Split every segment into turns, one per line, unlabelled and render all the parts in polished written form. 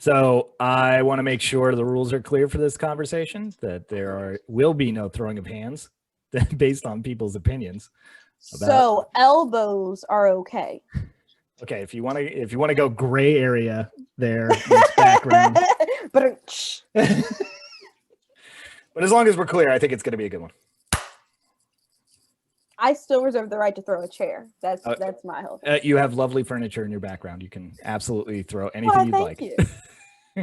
So I want to make sure the rules are clear for this conversation, that will be no throwing of hands based on people's opinions.
So elbows are okay.
Okay, if you want to go gray area there in this background.
But
as long as we're clear, I think it's going to be a good one.
I still reserve the right to throw a chair. That's my whole thing.
You have lovely furniture in your background. You can absolutely throw anything you'd like.
You.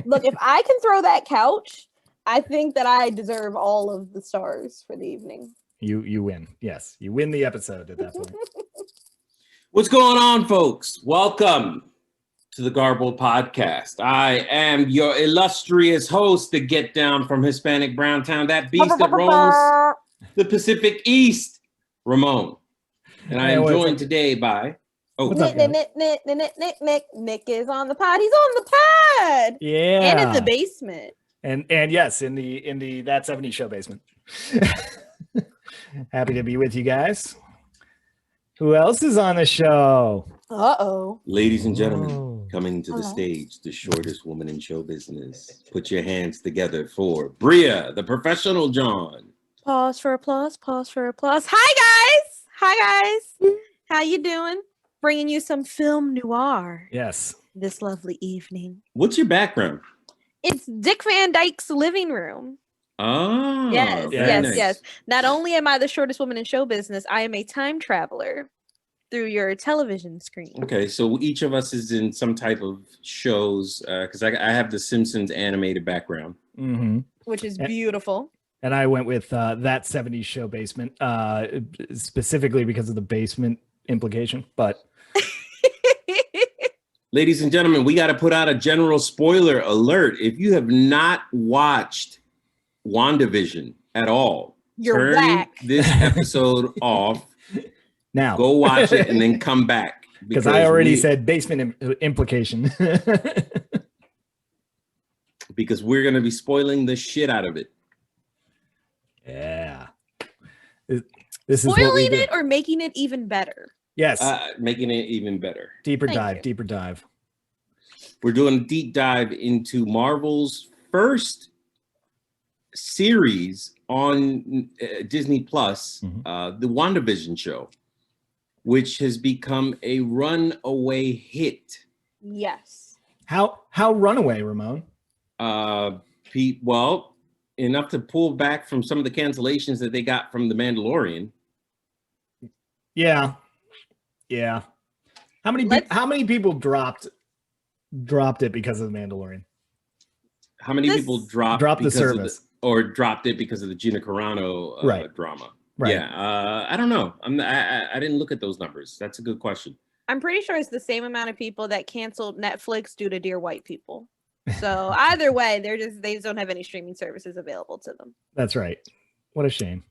Look, if I can throw that couch, I think that I deserve all of the stars for the evening.
You win. Yes, you win the episode at that point.
What's going on, folks? Welcome to the Garbled Podcast. I am your illustrious host, the Get Down from Hispanic Browntown, that beast that roams the Pacific East, Ramon. And I am joined today by...
Nick is on the pod. He's on the pod.
Yeah.
And in the basement.
And yes, in the That 70s Show basement. Happy to be with you guys. Who else is on the show?
Uh-oh.
Ladies and gentlemen, coming to the stage, the shortest woman in show business. Put your hands together for Bria, the professional John.
Pause for applause. Pause for applause. Hi, guys. How you doing? Bringing you some film noir.
Yes.
This lovely evening.
What's your background?
It's Dick Van Dyke's living room.
Oh,
yes. Not only am I the shortest woman in show business, I am a time traveler through your television screen.
Okay, so each of us is in some type of shows, because I have the Simpsons animated background.
Mm-hmm.
Which is beautiful.
And I went with That 70s Show basement, specifically because of the basement implication, but...
Ladies and gentlemen, we got to put out a general spoiler alert. If you have not watched WandaVision at all,
turn whack.
This episode off.
Now,
go watch it and then come back.
Because I already said basement implication.
Because we're going to be spoiling the shit out of it.
Yeah. This is
spoiling it or making it even better?
Yes.
Making it even better.
Deeper dive.
We're doing a deep dive into Marvel's first series on Disney Plus, the WandaVision show, which has become a runaway hit.
Yes.
How runaway, Ramon?
Well, enough to pull back from some of the cancellations that they got from The Mandalorian.
Yeah. How many people dropped it because of The Mandalorian?
How many people dropped
the service
or dropped it because of the Gina Carano drama?
Right.
Yeah. I don't know. I didn't look at those numbers. That's a good question.
I'm pretty sure it's the same amount of people that canceled Netflix due to Dear White People. So either way, they just don't have any streaming services available to them.
That's right. What a shame.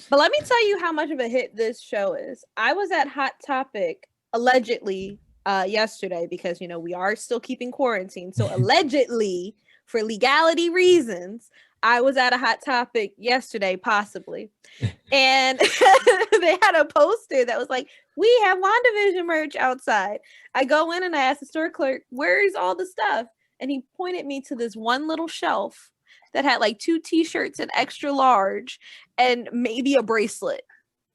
But let me tell you how much of a hit this show is. I was at Hot Topic allegedly yesterday because, we are still keeping quarantine. So allegedly, for legality reasons, I was at a Hot Topic yesterday, possibly. And they had a poster that was like, we have WandaVision merch outside. I go in and I ask the store clerk, where's all the stuff? And he pointed me to this one little shelf that had like 2 t-shirts and extra large and maybe a bracelet.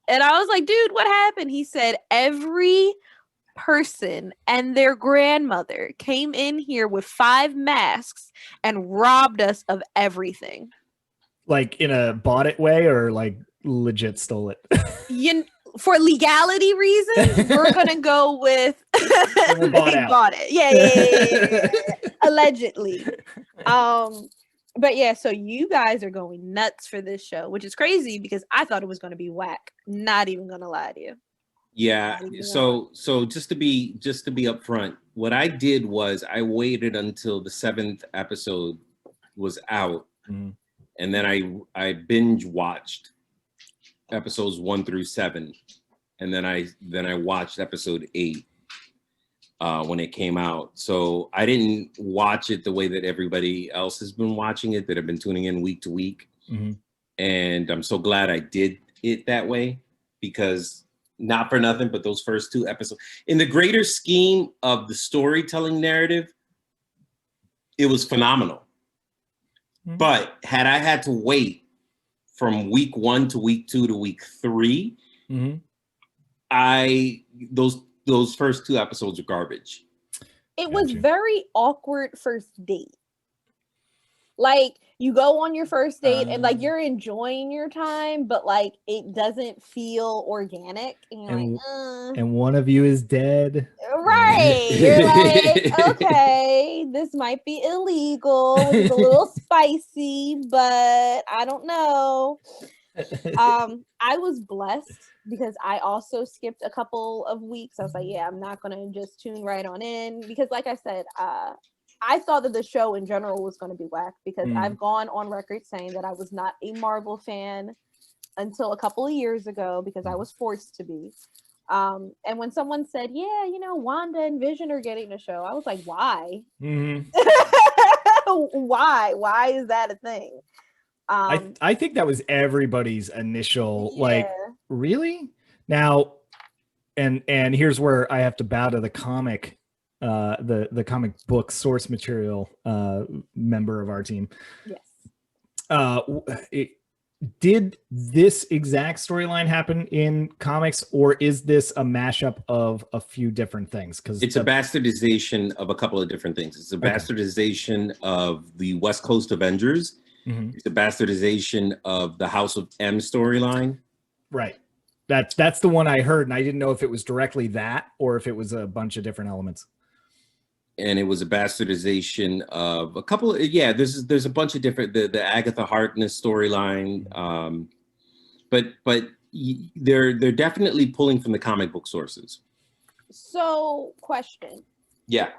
And I was like, dude, what happened? He said, every person and their grandmother came in here with 5 masks and robbed us of everything.
Like in a bought it way or like legit stole it?
For legality reasons, we're going to go with they bought it. Yeah. Allegedly. But yeah, so you guys are going nuts for this show, which is crazy because I thought it was going to be whack. Not even going to lie to you.
Yeah. So just to be upfront, what I did was I waited until the 7th episode was out, and then I binge watched episodes 1 through 7, and then I watched episode 8 when it came out. So I didn't watch it the way that everybody else has been watching it, that have been tuning in week to week. And I'm so glad I did it that way, because not for nothing, but those first 2 episodes, in the greater scheme of the storytelling narrative, it was phenomenal.
Mhm.
But had I had to wait from week 1 to week 2 to week 3,
Mhm.
those first 2 episodes are garbage.
It was
Gotcha.
very awkward first date. Like, you go on your first date and like you're enjoying your time, but like it doesn't feel organic. And you're
And,
like,
and one of you is dead.
right. You're like, okay, this might be illegal, which is a little spicy, but I don't know. I was blessed because I also skipped a couple of weeks. I was like, yeah, I'm not gonna just tune right on in because, like I said, I thought that the show in general was going to be whack because I've gone on record saying that I was not a Marvel fan until a couple of years ago because I was forced to be. And when someone said, yeah, you know, Wanda and Vision are getting a show, I was like, why?
Mhm.
Why? Why is that a thing?
I think that was everybody's initial like,
Yeah.
really? Now, and here's where I have to bow to the comic, the comic book source material member of our team.
Yes.
Did this exact storyline happen in comics, or is this a mashup of a few different things? Because
It's a bastardization of a couple of different things. It's a bastardization of the West Coast Avengers.
Mhm.
It's a bastardization of the House of M storyline.
Right. That's the one I heard, and I didn't know if it was directly that or if it was a bunch of different elements.
And it was a bastardization of a couple of, there's a bunch of different, the Agatha Harkness storyline. But they're definitely pulling from the comic book sources.
So, question.
Yeah.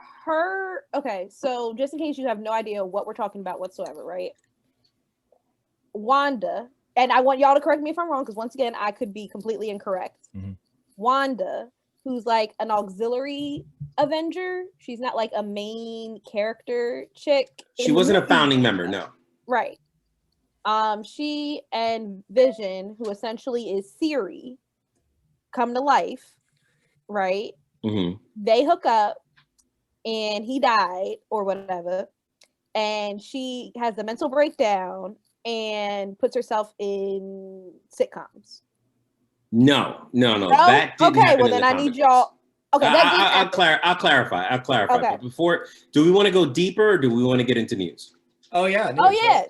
Okay, so just in case you have no idea what we're talking about whatsoever, right? Wanda, and I want y'all to correct me if I'm wrong, because once again, I could be completely incorrect.
Mm-hmm.
Wanda, who's like an auxiliary Avenger, she's not like a main character chick.
She wasn't a founding member, no.
Right. She and Vision, who essentially is Siri, come to life, right?
Mm-hmm.
They hook up, and he died or whatever, and she has a mental breakdown and puts herself in sitcoms.
No. That didn't
okay,
happen
well
in
then
the
I need y'all. Okay, that didn't
I'll clarify.
Okay.
But before, do we want to go deeper, or do we want to get into news?
Oh yeah.
Oh yeah.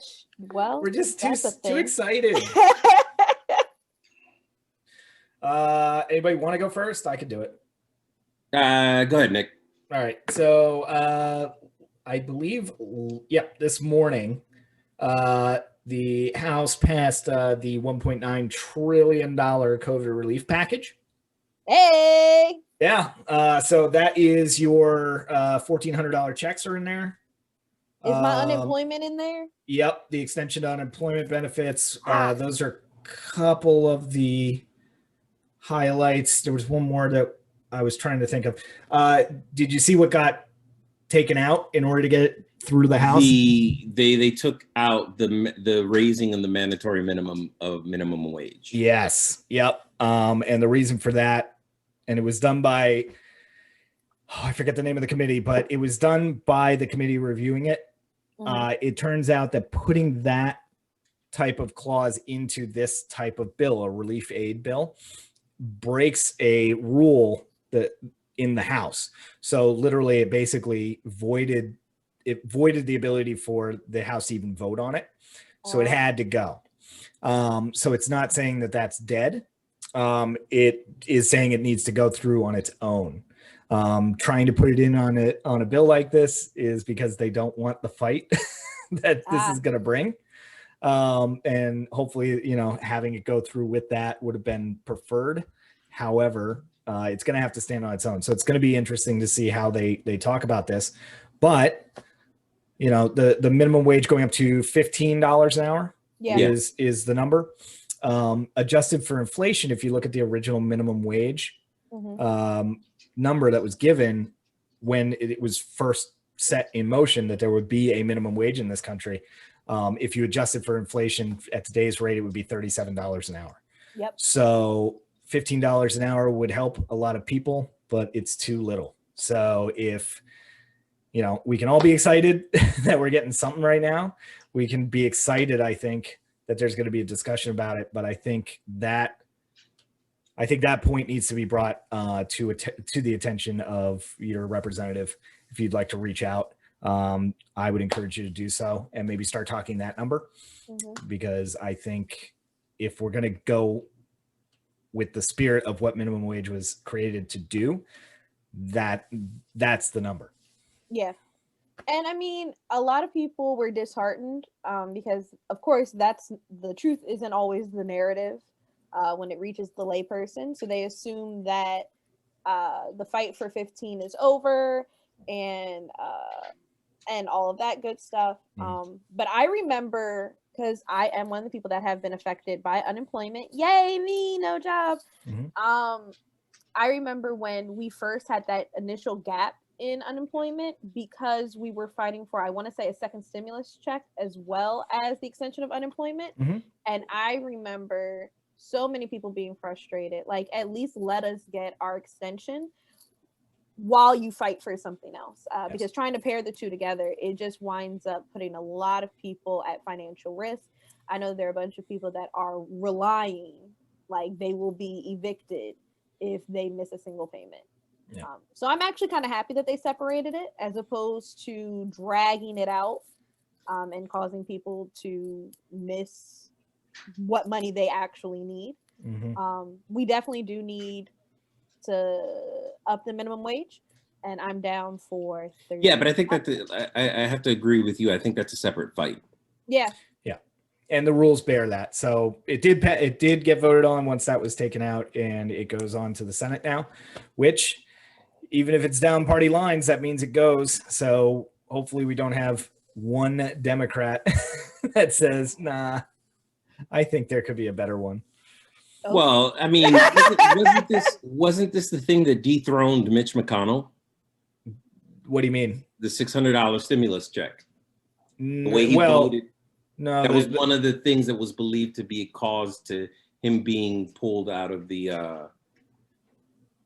Well,
we're just too
thing.
excited. Anybody want to go first? I could do it.
Go ahead, Nick.
All right. So I believe, this morning, the House passed the $1.9 trillion COVID relief package.
Hey.
Yeah. So that is your $1,400 checks are in there.
Is my unemployment in there?
Yep. The extension to unemployment benefits. Those are a couple of the highlights. There was one more that I was trying to think of. Did you see what got taken out in order to get it through the House?
They took out the raising of the mandatory minimum wage.
Yes. Yep. And the reason for that, and it was done by, I forget the name of the committee, but it was done by the committee reviewing it. Mm-hmm. It turns out that putting that type of clause into this type of bill, a relief aid bill, breaks a rule that in the House. So literally it basically voided the ability for the House to even vote on it. So it had to go. So it's not saying that that's dead. It is saying it needs to go through on its own. Trying to put it in on a bill like this is because they don't want the fight that this is going to bring. And hopefully, having it go through with that would have been preferred. However, it's going to have to stand on its own. So it's going to be interesting to see how they talk about this. But, the minimum wage going up to $15 an hour is the number. Adjusted for inflation, if you look at the original minimum wage number that was given when it was first set in motion that there would be a minimum wage in this country, if you adjusted for inflation at today's rate, it would be $37 an hour.
Yep.
So $15 an hour would help a lot of people, but it's too little. So if you know, we can all be excited that we're getting something right now. We can be excited, I think, that there's going to be a discussion about it, but I think that point needs to be brought to the attention of your representative. If you'd like to reach out, I would encourage you to do so and maybe start talking that number, because I think if we're going to go with the spirit of what minimum wage was created to do, that's the number.
Yeah. And I mean, a lot of people were disheartened because, of course, that's the truth isn't always the narrative when it reaches the layperson. So they assume that the fight for 15 is over and all of that good stuff. But I remember, because I am one of the people that have been affected by unemployment. Yay, me, no job. I remember when we first had that initial gap in unemployment because we were fighting for, I want to say, a second stimulus check as well as the extension of unemployment. And I remember so many people being frustrated, like, at least let us get our extension while you fight for something else. Because trying to pair the two together, it just winds up putting a lot of people at financial risk. I know there are a bunch of people that are relying, like they will be evicted if they miss a single payment. So I'm actually kind of happy that they separated it as opposed to dragging it out and causing people to miss what money they actually need. We definitely do need to up the minimum wage, and I'm down for 30.
Yeah, but I think that I have to agree with you. I think that's a separate fight.
Yeah.
And the rules bear that. So it did get voted on once that was taken out, and it goes on to the Senate now, which, even if it's down party lines, that means it goes. So hopefully we don't have one Democrat that says, nah, I think there could be a better one.
Well, I mean, wasn't this the thing that dethroned Mitch McConnell?
What do you mean?
The $600 stimulus check. The way he voted.
No,
that was one of the things that was believed to be a cause to him being pulled out of the.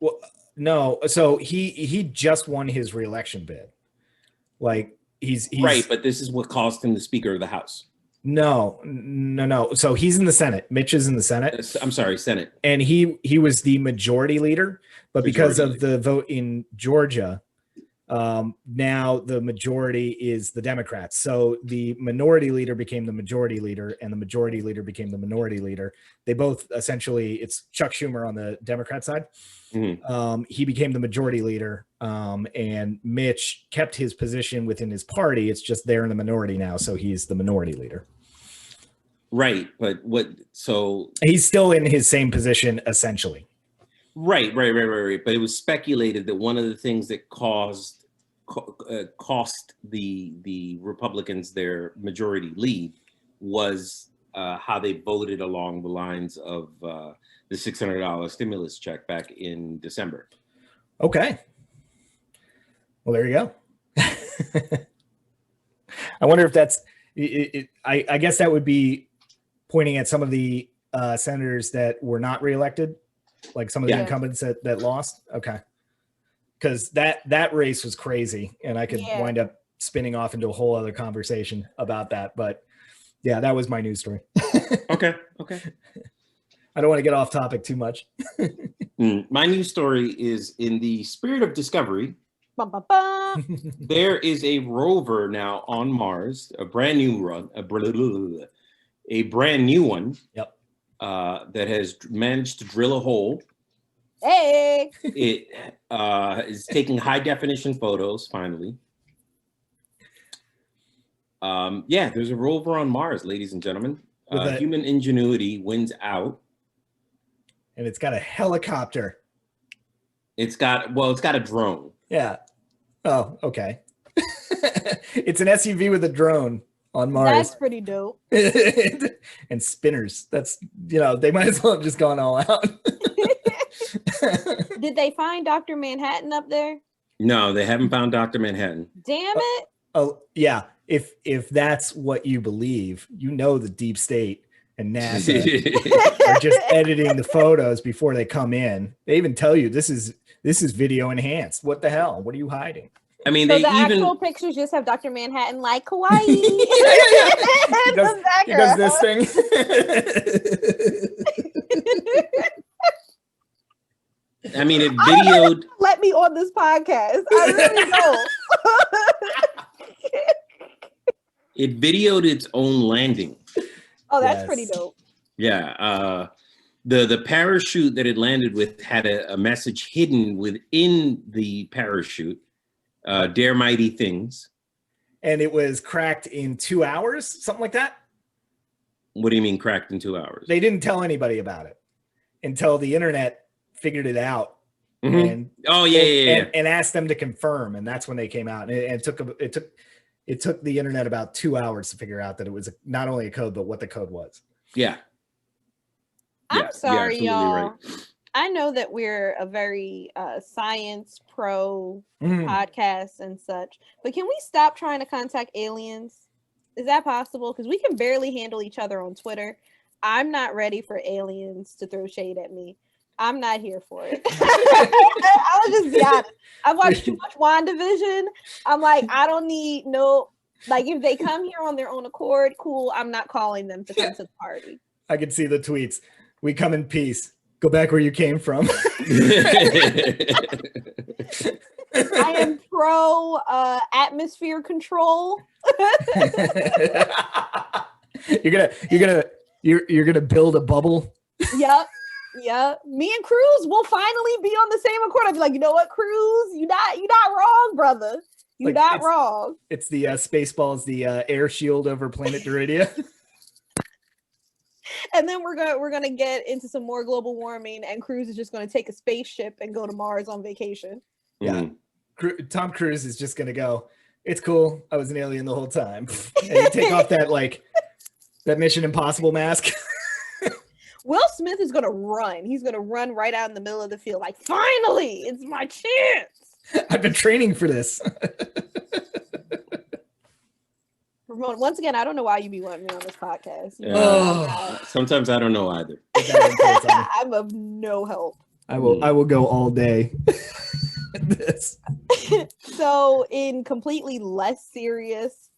Well, no. So he just won his reelection bid. Like he's
right, but this is what caused him the Speaker of the House.
No. So he's in the Senate. Mitch is in the Senate.
I'm sorry, Senate.
And he was the majority leader, but because of the vote in Georgia, now the majority is the Democrats. So the minority leader became the majority leader, and the majority leader became the minority leader. They both essentially, it's Chuck Schumer on the Democrat side. He became the majority leader, and Mitch kept his position within his party. It's just they're in the minority now, so he's the minority leader.
Right, but so
he's still in his same position essentially.
Right. But it was speculated that one of the things that cost the Republicans their majority lead was how they voted along the lines of the $600 stimulus check back in December.
Okay. Well, there you go. I wonder if that's it. I guess that would be pointing at some of the senators that were not reelected. Like some of the incumbents that lost. Okay. Because that race was crazy, and I could wind up spinning off into a whole other conversation about that. But yeah, that was my news story.
Okay.
I don't want to get off topic too much.
My news story is in the spirit of discovery. There is a rover now on Mars, a brand new one.
Yep.
That has managed to drill a hole.
Hey!
It is taking high definition photos, finally. There's a rover on Mars, ladies and gentlemen. Human ingenuity wins out.
And it's got a helicopter.
It's got a drone.
Yeah. Oh, okay. It's an SUV with a drone on Mars.
That's pretty dope.
And spinners. That's, they might as well have just gone all out.
Did they find Dr. Manhattan up there?
No, they haven't found Dr. Manhattan.
Damn it.
Oh, yeah. If that's what you believe, the deep state and NASA are just editing the photos before they come in. They even tell you this is video enhanced. What the hell? What are you hiding?
I mean,
So
they
the
even
actual pictures just have Dr. Manhattan like Hawaii.
He does this thing.
I mean, it videoed.
Let me on this podcast. I really don't.
It videoed its own landing.
Oh, that's pretty dope.
Yeah. The parachute that it landed with had a message hidden within the parachute. Dare mighty things.
And it was cracked in 2 hours, something like that.
What do you mean cracked in 2 hours?
They didn't tell anybody about it until the internet figured it out.
Mm-hmm.
And and asked them to confirm, and that's when they came out. And it took the internet about 2 hours to figure out that it was not only a code, but what the code was.
Yeah.
I'm sorry, y'all. Right. I know that we're a very science pro podcast and such, but can we stop trying to contact aliens? Is that possible? Because we can barely handle each other on Twitter. I'm not ready for aliens to throw shade at me. I'm not here for it. I'll just be honest. I've watched too much WandaVision. I'm like, I don't need like if they come here on their own accord, cool. I'm not calling them to come to the party.
I can see the tweets. We come in peace. Go back where you came from.
I am pro atmosphere control.
You're gonna build a bubble.
Yep. Me and Cruz will finally be on the same accord. I'll be like, you know what, Cruz? You not wrong, brother. You're not wrong.
It's the Spaceballs, the air shield over planet Duridia.
And then we're gonna get into some more global warming, and Cruz is just gonna take a spaceship and go to Mars on vacation.
Yeah, Tom Cruise is just gonna go. It's cool. I was an alien the whole time. And you take off that Mission Impossible mask.
Will Smith is gonna run. He's gonna run right out in the middle of the field, like, finally, it's my chance.
I've been training for this.
Ramon, once again, I don't know why you be wanting me on this podcast.
Sometimes I don't know either.
I'm of no help.
I will go all day. This.
So, in completely less serious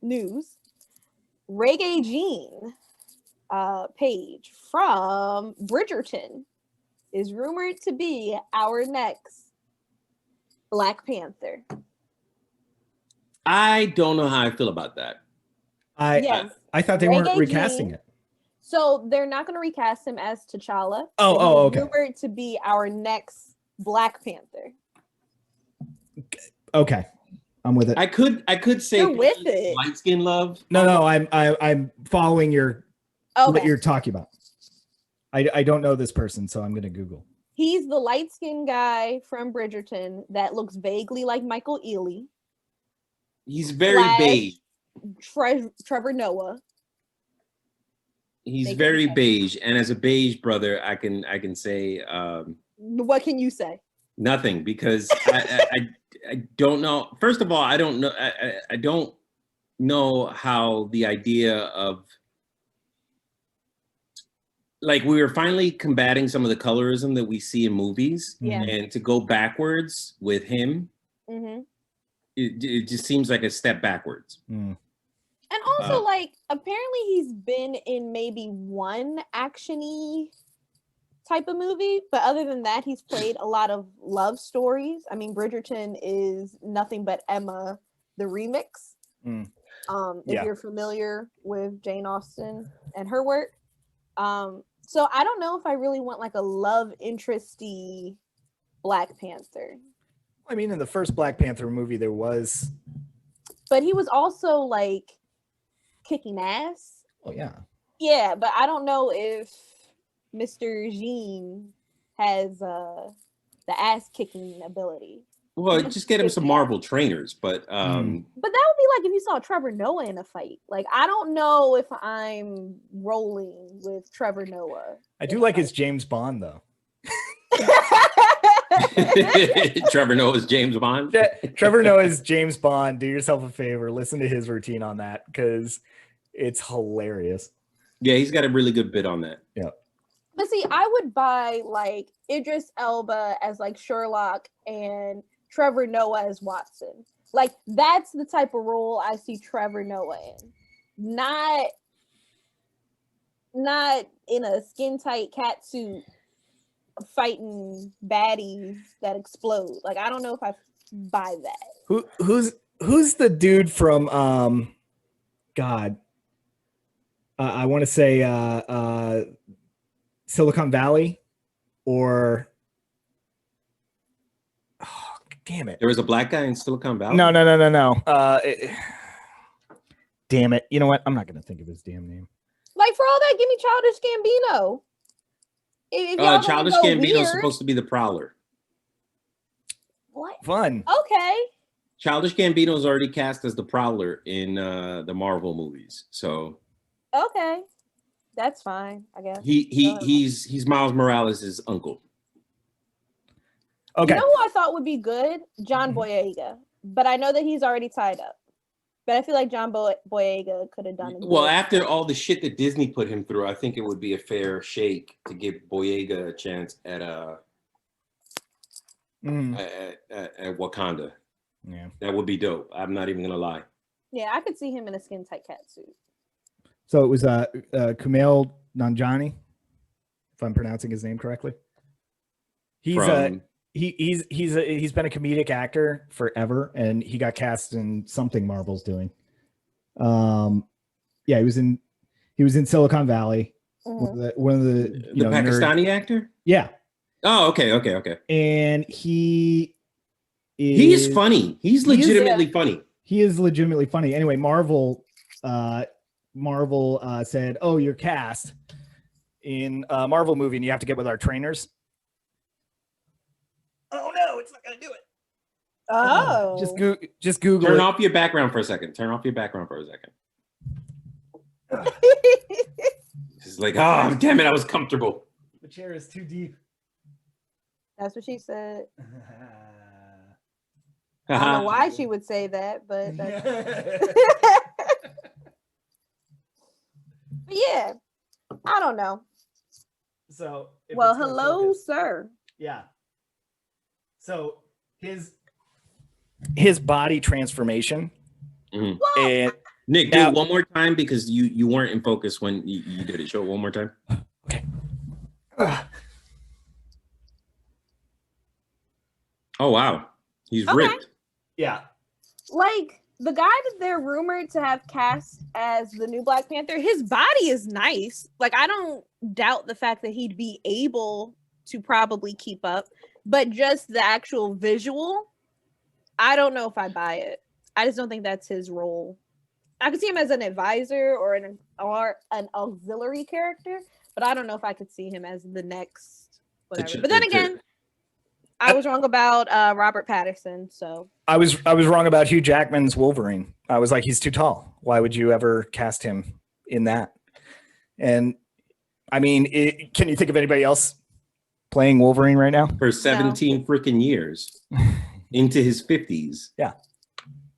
news, Reggae Jean Page from Bridgerton is rumored to be our next Black Panther.
I don't know how I feel about that.
I thought they weren't recasting it.
So they're not going to recast him as T'Challa.
Okay.
Rumored to be our next Black Panther.
Okay, I'm with it.
I could say
you're with it.
Light skin love.
No, I'm following what you're talking about. I don't know this person, so I'm gonna Google.
He's the light-skinned guy from Bridgerton that looks vaguely like Michael Ealy.
He's very beige.
Trevor Noah.
He's very beige, and as a beige brother, I can say.
What can you say?
Nothing, because I don't know. First of all, I don't know. I don't know how the idea of, like, we were finally combating some of the colorism that we see in movies, and to go backwards with him. Mm-hmm. It just seems like a step backwards.
And also, apparently he's been in maybe one action-y type of movie, but other than that, he's played a lot of love stories. I mean, Bridgerton is nothing but Emma, the remix. If you're familiar with Jane Austen and her work. So I don't know if I really want like a love interesty Black Panther.
I mean, in the first Black Panther movie, there was.
But he was also like kicking ass.
Oh, yeah.
Yeah, but I don't know if Mr. Jean has the ass kicking ability.
Well, just get him some Marvel trainers, but
that would be like if you saw Trevor Noah in a fight. Like, I don't know if I'm rolling with Trevor Noah.
I do like his James Bond though.
Trevor Noah's James Bond.
Trevor Noah's James Bond. Do yourself a favor, listen to his routine on that because it's hilarious.
Yeah, he's got a really good bit on that.
Yeah.
But see, I would buy like Idris Elba as like Sherlock and Trevor Noah as Watson. Like, that's the type of role I see Trevor Noah in. Not in a skin tight cat suit fighting baddies that explode. Like, I don't know if I buy that.
Who's the dude from God? I want to say Silicon Valley, or oh, damn it.
There was a black guy in Silicon Valley?
No. Damn it. You know what? I'm not going to think of his damn name.
Like, for all that, give me Childish Gambino. If y'all
Childish
go
Gambino is
weird,
supposed to be the Prowler.
what?
Fun.
Okay.
Childish Gambino is already cast as the Prowler in the Marvel movies. So
Okay. That's fine, I guess.
he's Miles Morales' uncle.
Okay.
You know who I thought would be good? John Boyega. But I know that he's already tied up. But I feel like John Boyega could have done it.
Well, after all the shit that Disney put him through, I think it would be a fair shake to give Boyega a chance at Wakanda.
Yeah,
that would be dope. I'm not even gonna lie.
Yeah, I could see him in a skin tight cat suit.
So it was Kumail Nanjiani, if I'm pronouncing his name correctly. He's he's been a comedic actor forever, and he got cast in something Marvel's doing. Yeah, he was in Silicon Valley.
Mm-hmm.
One of the
Pakistani actor.
Yeah.
Oh, okay.
And
he's funny. He's legitimately funny.
He is legitimately funny. Anyway, Marvel said, "Oh, you're cast in a Marvel movie, and you have to get with our trainers." Oh no, it's not gonna do it.
Oh,
just Google.
Turn off your background for a second. It's like, oh damn it, I was comfortable.
The chair is too deep.
That's what she said. I don't know why she would say that, but that's... But yeah, I don't know.
So,
well, hello, sir.
Yeah. So his body transformation.
Mm-hmm.
And
Nick, do it one more time because you weren't in focus when you did it. Show it one more time.
Okay.
Oh wow, he's ripped.
Yeah.
Like the guy that they're rumored to have cast as the new Black Panther, his body is nice. Like, I don't doubt the fact that he'd be able to probably keep up, but just the actual visual, I don't know if I buy it. I just don't think that's his role. I could see him as an advisor or an auxiliary character, but I don't know if I could see him as the next whatever. But then again, I was wrong about Robert Pattinson. So
I was wrong about Hugh Jackman's Wolverine. I was like, he's too tall. Why would you ever cast him in that? And I mean, can you think of anybody else playing Wolverine right now?
For 17 freaking years into his 50s.
Yeah,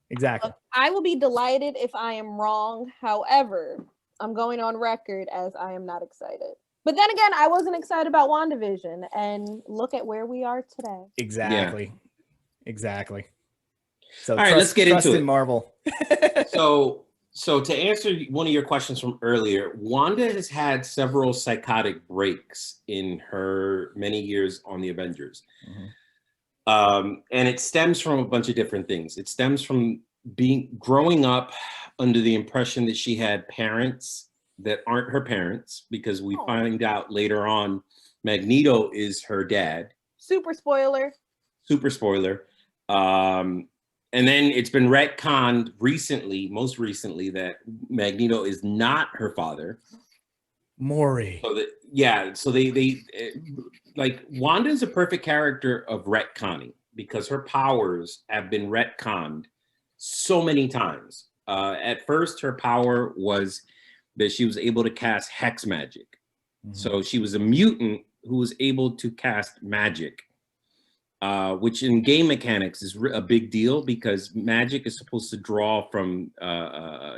exactly.
I will be delighted if I am wrong. However, I'm going on record as I am not excited. But then again, I wasn't excited about WandaVision, and look at where we are today.
Exactly.
Yeah.
Exactly. So
all right, let's get into it.
Marvel.
So to answer one of your questions from earlier, Wanda has had several psychotic breaks in her many years on the Avengers. Mm-hmm. And it stems from a bunch of different things. It stems from growing up under the impression that she had parents that aren't her parents, because we find out later on Magneto is her dad.
Super spoiler.
And then it's been retconned most recently, that Magneto is not her father.
Maury.
So they like, Wanda is a perfect character of retconning, because her powers have been retconned so many times. At first, her power was that she was able to cast hex magic. Mm-hmm. So she was a mutant who was able to cast magic, which in game mechanics is a big deal, because magic is supposed to draw from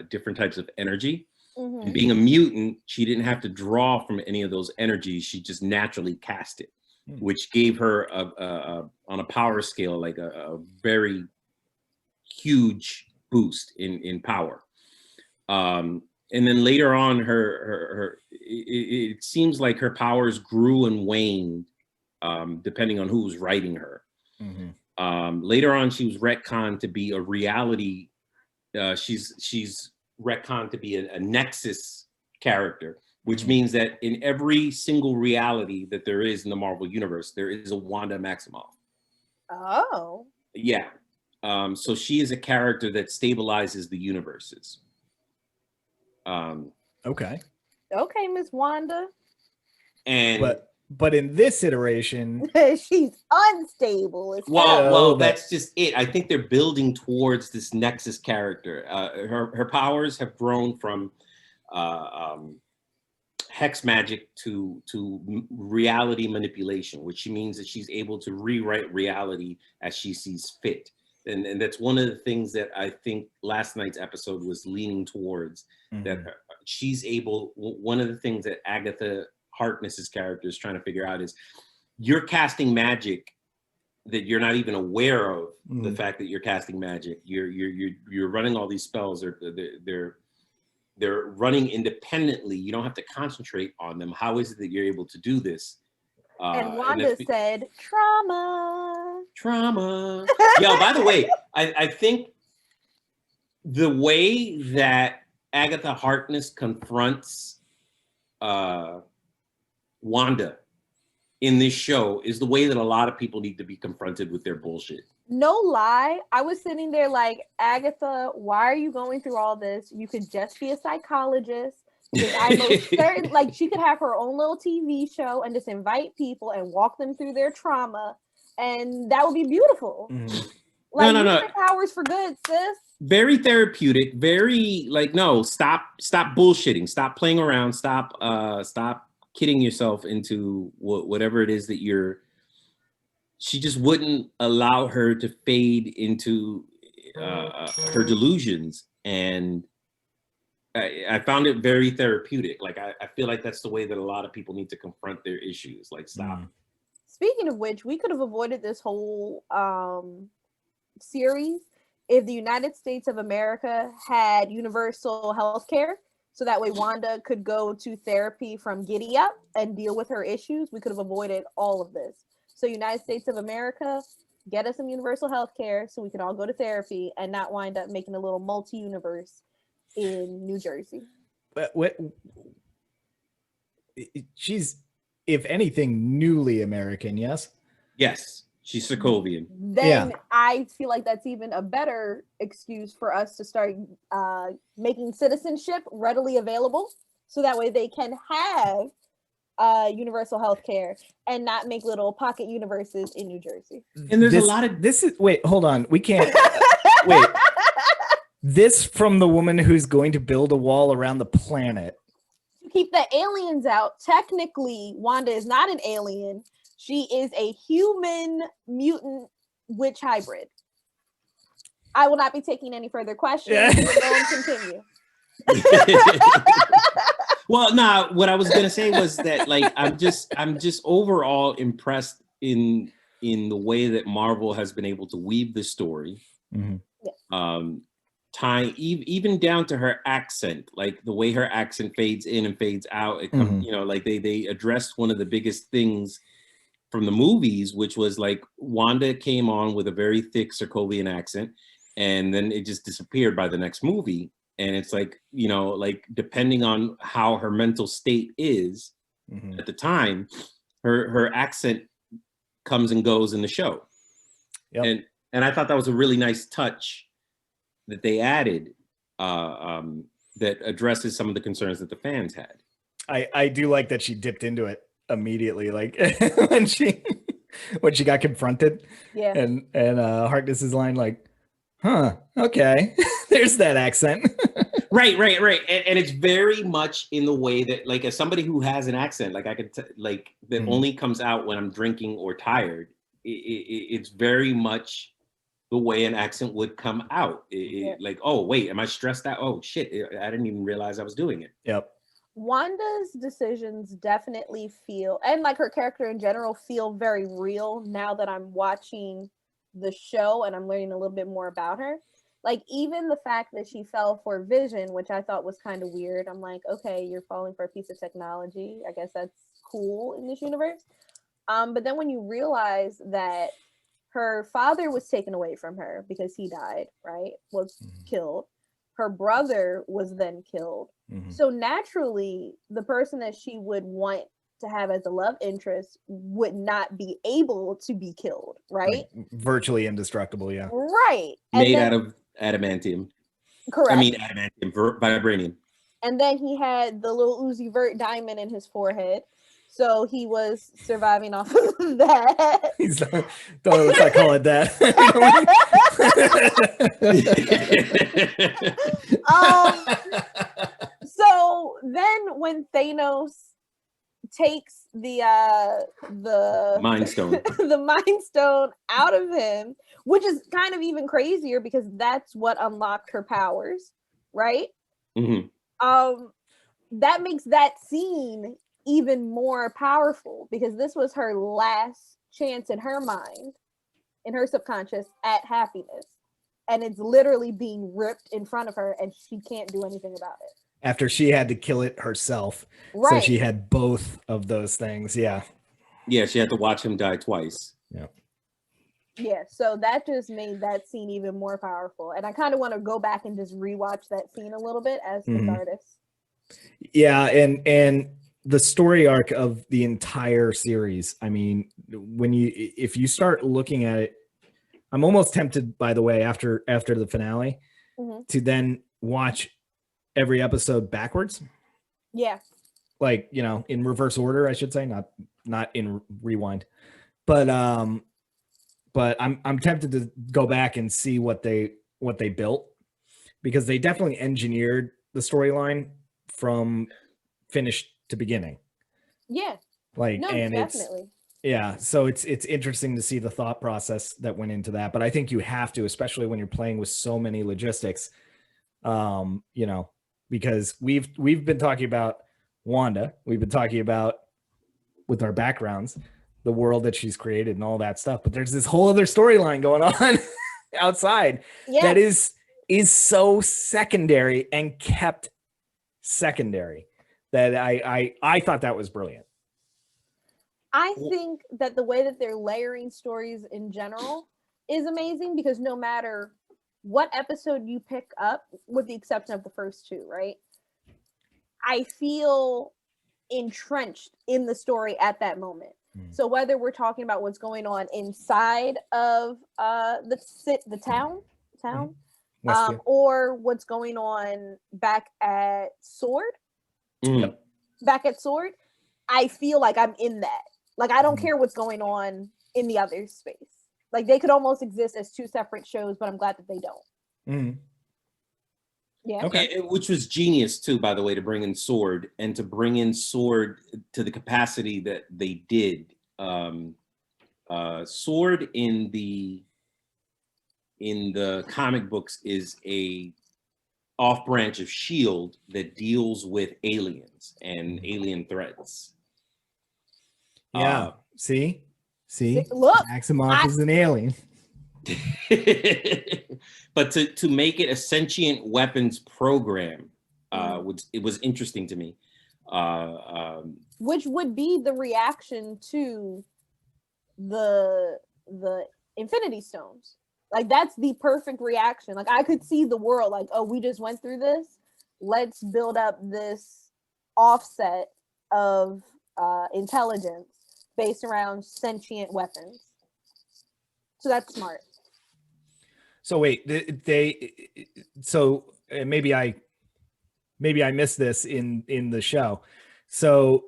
different types of energy. Mm-hmm. And being a mutant, she didn't have to draw from any of those energies. She just naturally cast it. which gave her on a power scale like a very huge boost in power. And then later on, it seems like her powers grew and waned depending on who was writing her. Later on, she was retconned to be a reality. She's retconned to be a Nexus character, which means that in every single reality that there is in the Marvel universe, there is a Wanda Maximoff.
Oh.
Yeah. So she is a character that stabilizes the universes.
Okay,
Miss Wanda.
And
but in this iteration,
she's unstable.
Well, that's just it. I think they're building towards this Nexus character. Her powers have grown from hex magic to reality manipulation, which means that she's able to rewrite reality as she sees fit. And that's one of the things that I think last night's episode was leaning towards, that she's able, one of the things that Agatha Harkness's character is trying to figure out is, you're casting magic that you're not even aware of, the fact that you're casting magic. You're running all these spells, they're running independently. You don't have to concentrate on them. How is it that you're able to do this?
And Wanda said, trauma.
Yo, by the way, I think the way that Agatha Harkness confronts Wanda in this show is the way that a lot of people need to be confronted with their bullshit.
No lie, I was sitting there like, Agatha, why are you going through all this? You could just be a psychologist. Because I most certain, like, she could have her own little TV show and just invite people and walk them through their trauma, and that would be beautiful. Like,
no.
Use your powers for good, sis.
Very therapeutic. Very like, no, stop bullshitting. Stop playing around. Stop kidding yourself into whatever it is that you're. She just wouldn't allow her to fade into her delusions, and I found it very therapeutic. Like, I feel like that's the way that a lot of people need to confront their issues. Like, stop.
Speaking of which, we could have avoided this whole series if the United States of America had universal health care. So that way Wanda could go to therapy from Giddy Up and deal with her issues. We could have avoided all of this. So United States of America, get us some universal health care so we can all go to therapy and not wind up making a little multi-universe in New Jersey.
But she's, if anything, newly American, yes?
Yes, she's Sokovian.
Then I feel like that's even a better excuse for us to start making citizenship readily available, so that way they can have universal health care and not make little pocket universes in New Jersey.
And there's a lot of
wait, hold on. We can't wait. This from the woman who's going to build a wall around the planet.
To keep the aliens out. Technically, Wanda is not an alien. She is a human mutant witch hybrid. I will not be taking any further questions. Continue.
Well, no, what I was gonna say was that, like, I'm just overall impressed in the way that Marvel has been able to weave this story. Time even down to her accent, like the way her accent fades in and fades out. It comes, you know, like they addressed one of the biggest things from the movies, which was like Wanda came on with a very thick Sokovian accent, and then it just disappeared by the next movie. And it's like, you know, like depending on how her mental state is at the time, her accent comes and goes in the show. And I thought that was a really nice touch that they added that addresses some of the concerns that the fans had.
I do like that she dipped into it immediately, like when she got confronted. And Harkness's line, like, huh, okay. There's that accent.
Right. And it's very much in the way that, like, as somebody who has an accent, like I could like that only comes out when I'm drinking or tired. It's very much the way an accent would come out. Like, oh wait, am I stressed out? Oh shit, I didn't even realize I was doing it.
Yep.
Wanda's decisions definitely feel, and like her character in general, feel very real now that I'm watching the show and I'm learning a little bit more about her. Like, even the fact that she fell for Vision, which I thought was kind of weird. I'm like, okay, you're falling for a piece of technology. I guess that's cool in this universe. But then when you realize that her father was taken away from her because he died, right? Was killed. Her brother was then killed. So naturally, the person that she would want to have as a love interest would not be able to be killed, right?
Like, virtually indestructible, yeah.
Right.
Made out of adamantium.
Correct.
I mean, adamantium, vibranium.
And then he had the little Uzi Vert diamond in his forehead. So he was surviving off of that.
He's don't let's not call it that.
So then when Thanos takes the
Mind Stone,
the Mind Stone out of him, which is kind of even crazier because that's what unlocked her powers, right? That makes that scene even more powerful because this was her last chance in her mind, in her subconscious, at happiness, and it's literally being ripped in front of her and she can't do anything about it
after she had to kill it herself.
Right.
So she had both of those things. She had
to watch him die twice.
So that just made that scene even more powerful, and I kind of want to go back and just rewatch that scene a little bit as catharsis.
And the story arc of the entire series, I mean, if you start looking at it, I'm almost tempted, by the way, after the finale, to then watch every episode backwards.
Yeah.
Like, in reverse order, I should say, not in rewind. But I'm tempted to go back and see what they built, because they definitely engineered the storyline from finish to beginning.
Yeah.
Like,
no,
and
definitely.
so it's interesting to see the thought process that went into that. But I think you have to, especially when you're playing with so many logistics, because we've been talking about Wanda, we've been talking about, with our backgrounds, the world that she's created and all that stuff. But there's this whole other storyline going on outside that is so secondary and kept secondary that I thought that was brilliant.
I think that the way that they're layering stories in general is amazing, because no matter what episode you pick up, with the exception of the first two, right? I feel entrenched in the story at that moment. So whether we're talking about what's going on inside of the town, or what's going on back at Sword, I feel like I'm in that. Like, I don't care what's going on in the other space. Like, they could almost exist as two separate shows, but I'm glad that they don't. Yeah.
Okay. Which was genius too, by the way, to bring in Sword, and to bring in Sword to the capacity that they did. Sword in the comic books is a off branch of SHIELD that deals with aliens and alien threats.
See,
look,
Maximoff is an alien.
But to make it a sentient weapons program, it was interesting to me.
Which would be the reaction to the Infinity Stones. Like, that's the perfect reaction. Like, I could see the world like, oh, we just went through this. Let's build up this offset of intelligence based around sentient weapons. So that's smart.
So wait, maybe I missed this in the show. So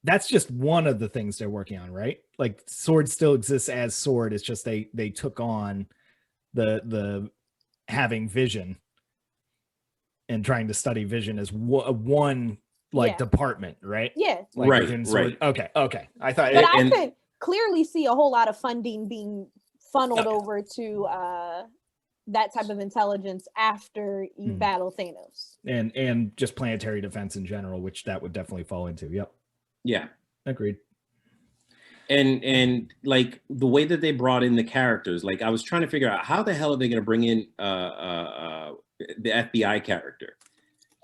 that's just one of the things they're working on, right? Like, Sword still exists as Sword. It's just they took on the having Vision and trying to study Vision as one department, right?
Yeah.
Like,
right.
Okay. I thought,
but I could clearly see a whole lot of funding being funneled over to that type of intelligence after you battle Thanos.
And just planetary defense in general, which that would definitely fall into. Yep.
Yeah.
Agreed.
And like the way that they brought in the characters, like I was trying to figure out how the hell are they going to bring in the FBI character,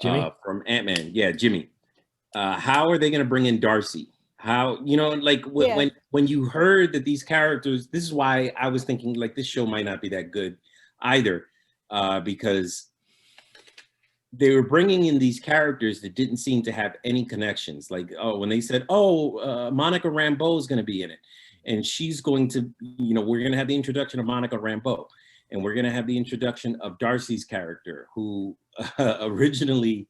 Jimmy
from Ant-Man. Yeah, Jimmy. How are they going to bring in Darcy? How, you know, like when you heard that these characters, this is why I was thinking like this show might not be that good either, because they were bringing in these characters that didn't seem to have any connections. Like, oh, when they said, oh, Monica Rambeau is going to be in it, and she's going to, you know, we're going to have the introduction of Monica Rambeau, and we're going to have the introduction of Darcy's character, who originally,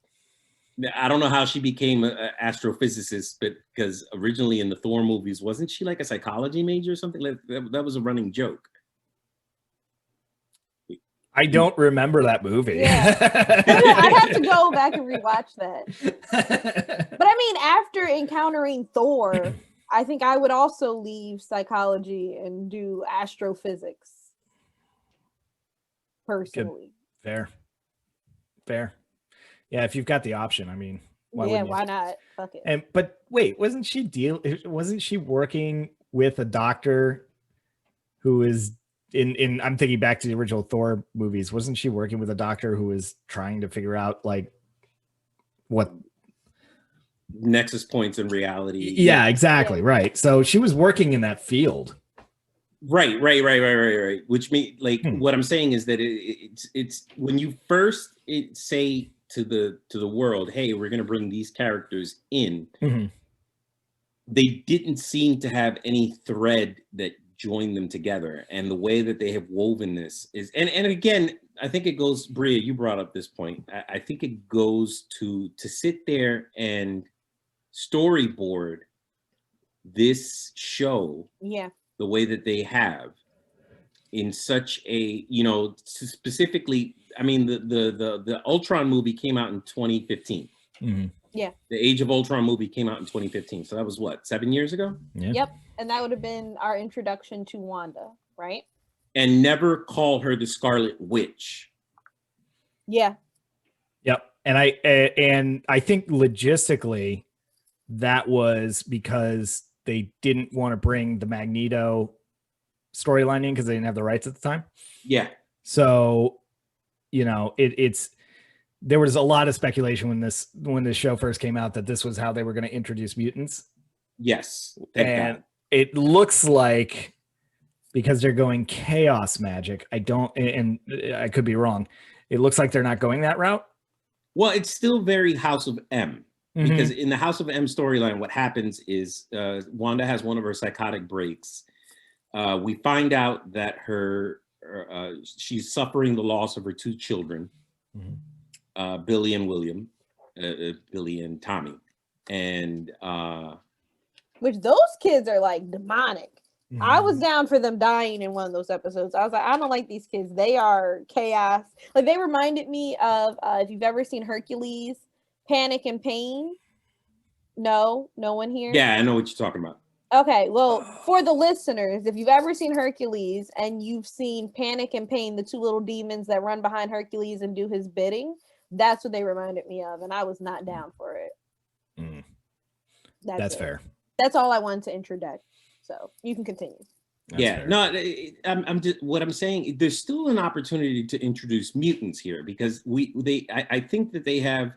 I don't know how she became an astrophysicist, but because originally in the Thor movies, wasn't she like a psychology major or something? Like that was a running joke.
I don't remember that movie.
Yeah. I'd have to go back and rewatch that. But I mean, after encountering Thor, I think I would also leave psychology and do astrophysics. Personally.
Good. Fair. Yeah, if you've got the option, I mean, why
not? Fuck it.
But wait, wasn't she working with a doctor who is in I'm thinking back to the original Thor movies. Wasn't she working with a doctor who was trying to figure out like what
nexus points in reality?
Yeah, exactly. Yeah. Right. So she was working in that field.
Right. Which means like what I'm saying is that it's when you first say to the world, hey, we're going to bring these characters in. They didn't seem to have any thread that join them together, and the way that they have woven this is, and again, I think it goes, Bria, you brought up this point. I think it goes to sit there and storyboard this show, the way that they have, in such a, you know, specifically. I mean, the Ultron movie came out in 2015.
Yeah.
The Age of Ultron movie came out in 2015. So that was what, 7 years ago?
Yeah.
Yep. And that would have been our introduction to Wanda, right?
And never call her the Scarlet Witch.
Yeah.
Yep. And I think logistically that was because they didn't want to bring the Magneto storyline in because they didn't have the rights at the time.
Yeah.
So, you know, there was a lot of speculation when this show first came out that this was how they were going to introduce mutants.
Yes.
And it looks like, because they're going chaos magic, I could be wrong, it looks like they're not going that route.
Well, it's still very House of M, because in the House of M storyline, what happens is Wanda has one of her psychotic breaks. We find out that she's suffering the loss of her two children, Billy and William, Billy and Tommy, and
which those kids are like demonic. I was down for them dying in one of those episodes. I was like, I don't like these kids. They are chaos. Like, they reminded me of if you've ever seen Hercules, Panic and Pain. No one here.
Yeah, I know what you're talking about.
Okay, well, for the listeners, if you've ever seen Hercules and you've seen Panic and Pain, the two little demons that run behind Hercules and do his bidding, that's what they reminded me of, and I was not down for it.
That's fair.
That's all I wanted to interject. So you can continue.
That's fair.
No, I'm just, what I'm saying, there's still an opportunity to introduce mutants here, because I think that they have,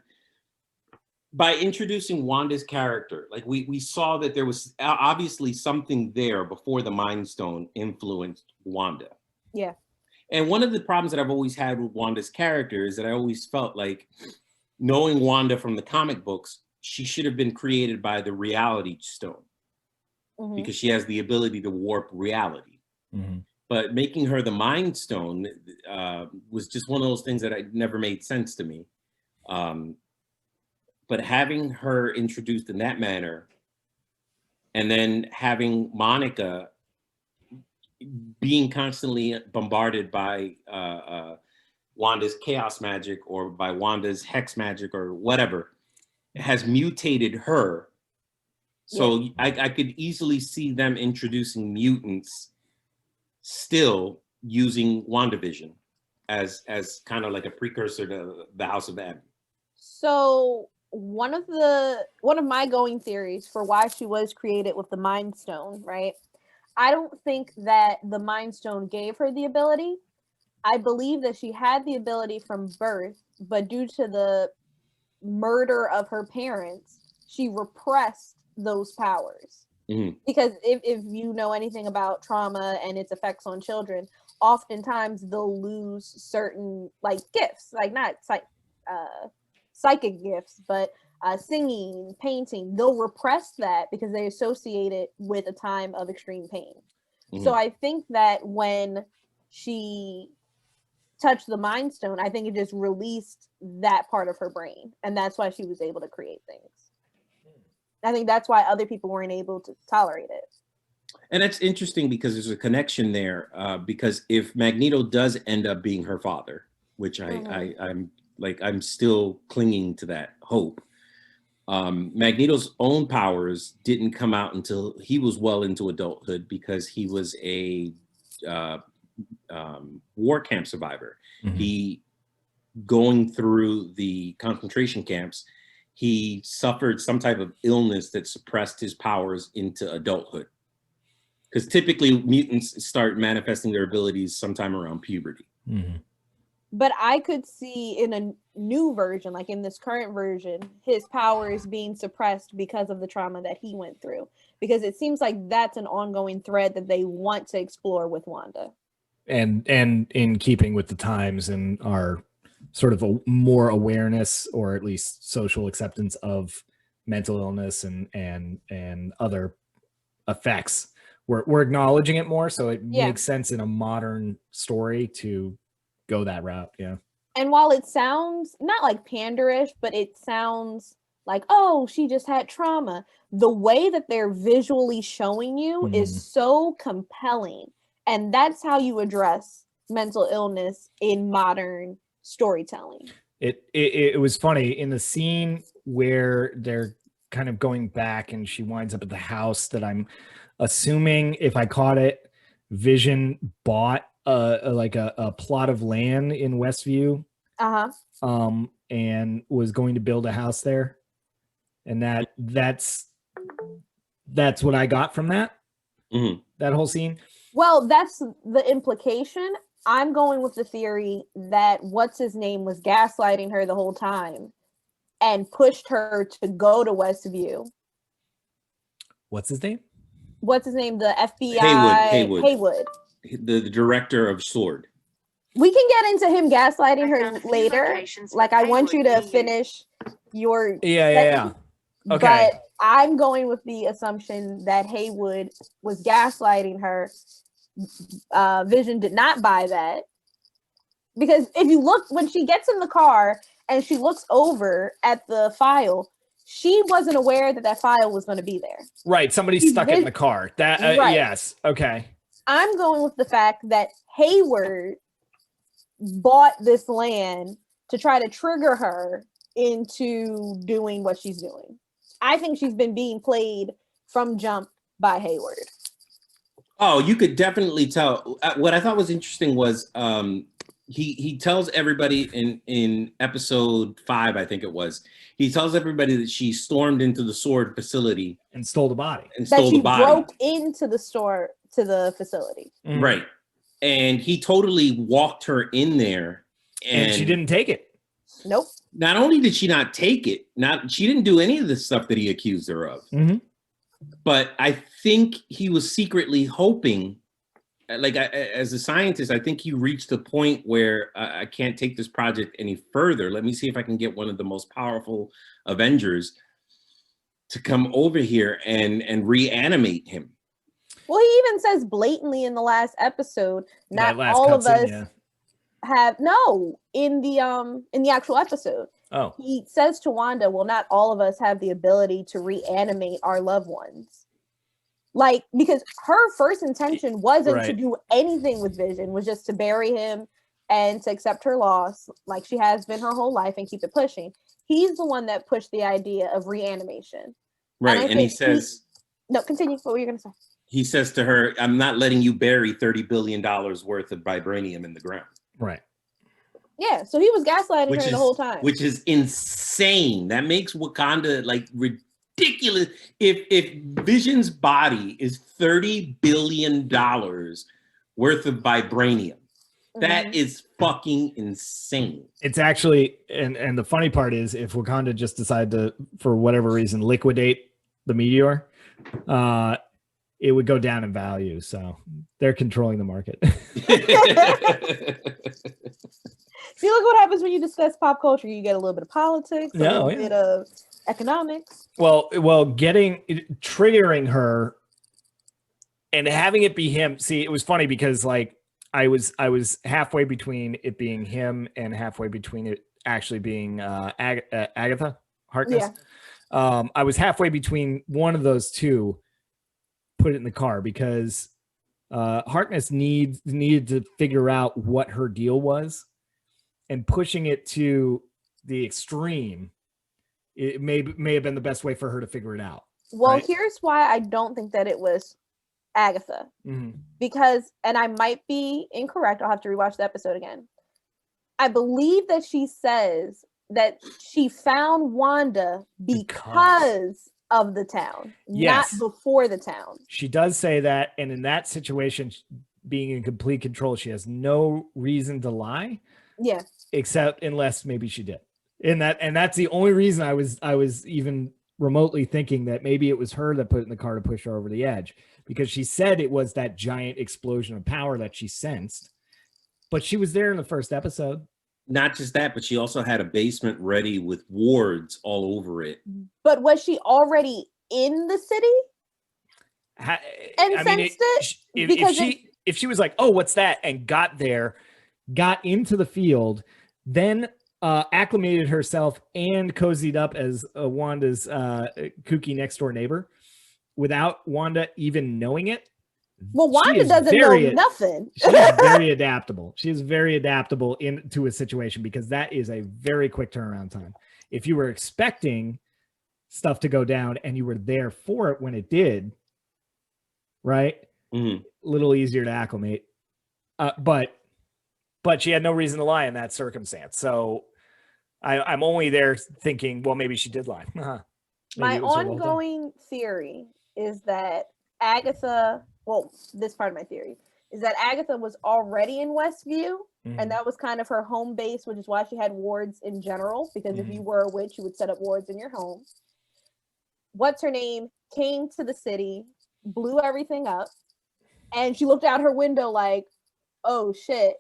by introducing Wanda's character, like we saw that there was obviously something there before the Mind Stone influenced Wanda.
Yeah.
And one of the problems that I've always had with Wanda's character is that I always felt like, knowing Wanda from the comic books, she should have been created by the Reality Stone, because she has the ability to warp reality. But making her the Mind Stone was just one of those things that never made sense to me. But having her introduced in that manner, and then having Monica being constantly bombarded by Wanda's chaos magic or by Wanda's hex magic or whatever, has mutated her. So I could easily see them introducing mutants still using WandaVision. as kind of like a precursor to the House of M?
So one of my going theories for why she was created with the Mind Stone, right? I don't think that the Mind Stone gave her the ability. I believe that she had the ability from birth, but due to the murder of her parents, she repressed those powers.
Mm-hmm.
Because if you know anything about trauma and its effects on children, oftentimes they'll lose certain like gifts, like not psychic gifts, but singing, painting. They'll repress that because they associate it with a time of extreme pain.
Mm-hmm.
So I think that when she touched the Mind Stone, I think it just released that part of her brain, and that's why she was able to create things. I think that's why other people weren't able to tolerate it.
And that's interesting because there's a connection there. Because if Magneto does end up being her father, which I'm still clinging to that hope. Magneto's own powers didn't come out until he was well into adulthood because he was a war camp survivor.
Mm-hmm.
He, going through the concentration camps, he suffered some type of illness that suppressed his powers into adulthood. Because typically mutants start manifesting their abilities sometime around puberty.
Mm-hmm.
But I could see in a new version, like in this current version, his powers being suppressed because of the trauma that he went through. Because it seems like that's an ongoing thread that they want to explore with Wanda.
And in keeping with the times and our sort of a more awareness, or at least social acceptance of mental illness and other effects, we're acknowledging it more. So it makes sense in a modern story to go that route. Yeah.
And while it sounds not like panderish, but it sounds like, oh, she just had trauma, the way that they're visually showing you is so compelling. And that's how you address mental illness in modern storytelling.
It was funny in the scene where they're kind of going back and she winds up at the house that I'm assuming, if I caught it, Vision bought a plot of land in Westview. And was going to build a house there. And that's what I got from that.
Mm-hmm.
That whole scene.
Well, that's the implication. I'm going with the theory that what's his name was gaslighting her the whole time and pushed her to go to Westview.
What's his name?
The FBI
Haywood. The director of S.W.O.R.D.
We can get into him gaslighting her later. Like, I want you to finish your
yeah. Okay.
But I'm going with the assumption that Haywood was gaslighting her. Vision did not buy that. Because if you look, when she gets in the car and she looks over at the file, she wasn't aware that file was going to be there.
Right. Somebody stuck it in the car. Right. Yes. Okay.
I'm going with the fact that Hayward bought this land to try to trigger her into doing what she's doing. I think she's been being played from jump by Hayward.
Oh, you could definitely tell. What I thought was interesting was he tells everybody in episode 5, I think it was, he tells everybody that she stormed into the S.W.O.R.D. facility
and stole the body.
Broke into the store to the facility.
Mm.
Right. And he totally walked her in there.
And she didn't take it.
Nope.
Not only did she not take it, she didn't do any of the stuff that he accused her of.
Mm-hmm.
But I think he was secretly hoping, like as a scientist, I think he reached the point where I can't take this project any further. Let me see if I can get one of the most powerful Avengers to come over here and reanimate him.
Well, he even says blatantly in the last episode, not all of us have in the actual episode.
Oh.
He says to Wanda, well, not all of us have the ability to reanimate our loved ones. Like, because her first intention wasn't to do anything with Vision, was just to bury him and to accept her loss, like she has been her whole life, and keep it pushing. He's the one that pushed the idea of reanimation.
Right, and he says...
No, continue. What were you going to say?
He says to her, I'm not letting you bury $30 billion worth of vibranium in the ground.
Right.
Yeah, so he was gaslighting her the whole time.
Which is insane. That makes Wakanda like ridiculous. If Vision's body is $30 billion worth of vibranium, that is fucking insane.
It's actually, and the funny part is, if Wakanda just decided to, for whatever reason, liquidate the meteor, it would go down in value. So they're controlling the market.
See, look what happens when you discuss pop culture. You get a little bit of politics, a little bit of economics.
Well, triggering her and having it be him. See, it was funny because like I was halfway between it being him and halfway between it actually being Agatha Harkness. Yeah. I was halfway between one of those two. Put it in the car because Harkness needed to figure out what her deal was, and pushing it to the extreme, it may have been the best way for her to figure it out.
Well, right? Here's why I don't think that it was Agatha, because, and I might be incorrect, I'll have to rewatch the episode again. I believe that she says that she found Wanda because of the town, not before the town.
She does say that, and in that situation, being in complete control, she has no reason to lie.
Yeah.
Except unless maybe she did. And that's the only reason I was even remotely thinking that maybe it was her that put it in the car to push her over the edge, because she said it was that giant explosion of power that she sensed. But she was there in the first episode.
Not just that, but she also had a basement ready with wards all over it.
But was she already in the city?
If she was like, oh, what's that? And got into the field, then acclimated herself and cozied up as Wanda's kooky next door neighbor without Wanda even knowing it.
Well, Wanda doesn't know nothing.
She's very adaptable. She is very adaptable into a situation, because that is a very quick turnaround time. If you were expecting stuff to go down and you were there for it when it did, right? A little easier to acclimate. But she had no reason to lie in that circumstance. So I'm only there thinking, well, maybe she did lie.
My ongoing theory is that Agatha, well, this part of my theory is that Agatha was already in Westview, and that was kind of her home base, which is why she had wards in general, because if you were a witch, you would set up wards in your home. What's her name came to the city, blew everything up, and she looked out her window like, oh shit,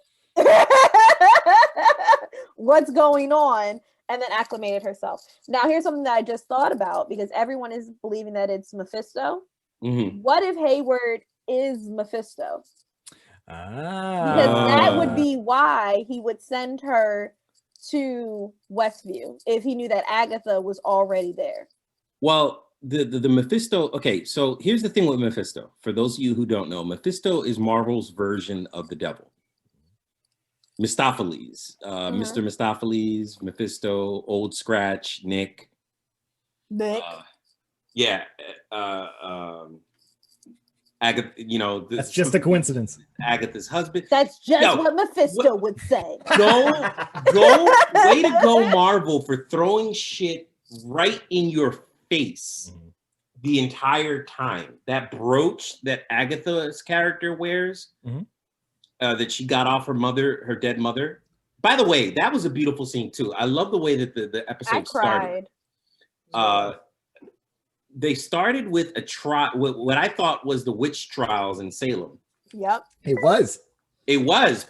what's going on? And then acclimated herself. Now, here's something that I just thought about, because everyone is believing that it's Mephisto. What if Hayward is Mephisto? Because that would be why he would send her to Westview, if he knew that Agatha was already there.
Well, the Mephisto, okay, so here's the thing with Mephisto. For those of you who don't know, Mephisto is Marvel's version of the devil. Mistopheles, Mr. Mistopheles, Mephisto, Old Scratch, Nick. Agatha,
that's just a coincidence.
Agatha's husband.
That's just what Mephisto would say.
Way to go, Marvel, for throwing shit right in your face the entire time. That brooch that Agatha's character wears, that she got off her dead mother. By the way, that was a beautiful scene too. I love the way that the episode started. They started with a trial, what I thought was the witch trials in Salem.
Yep.
It was,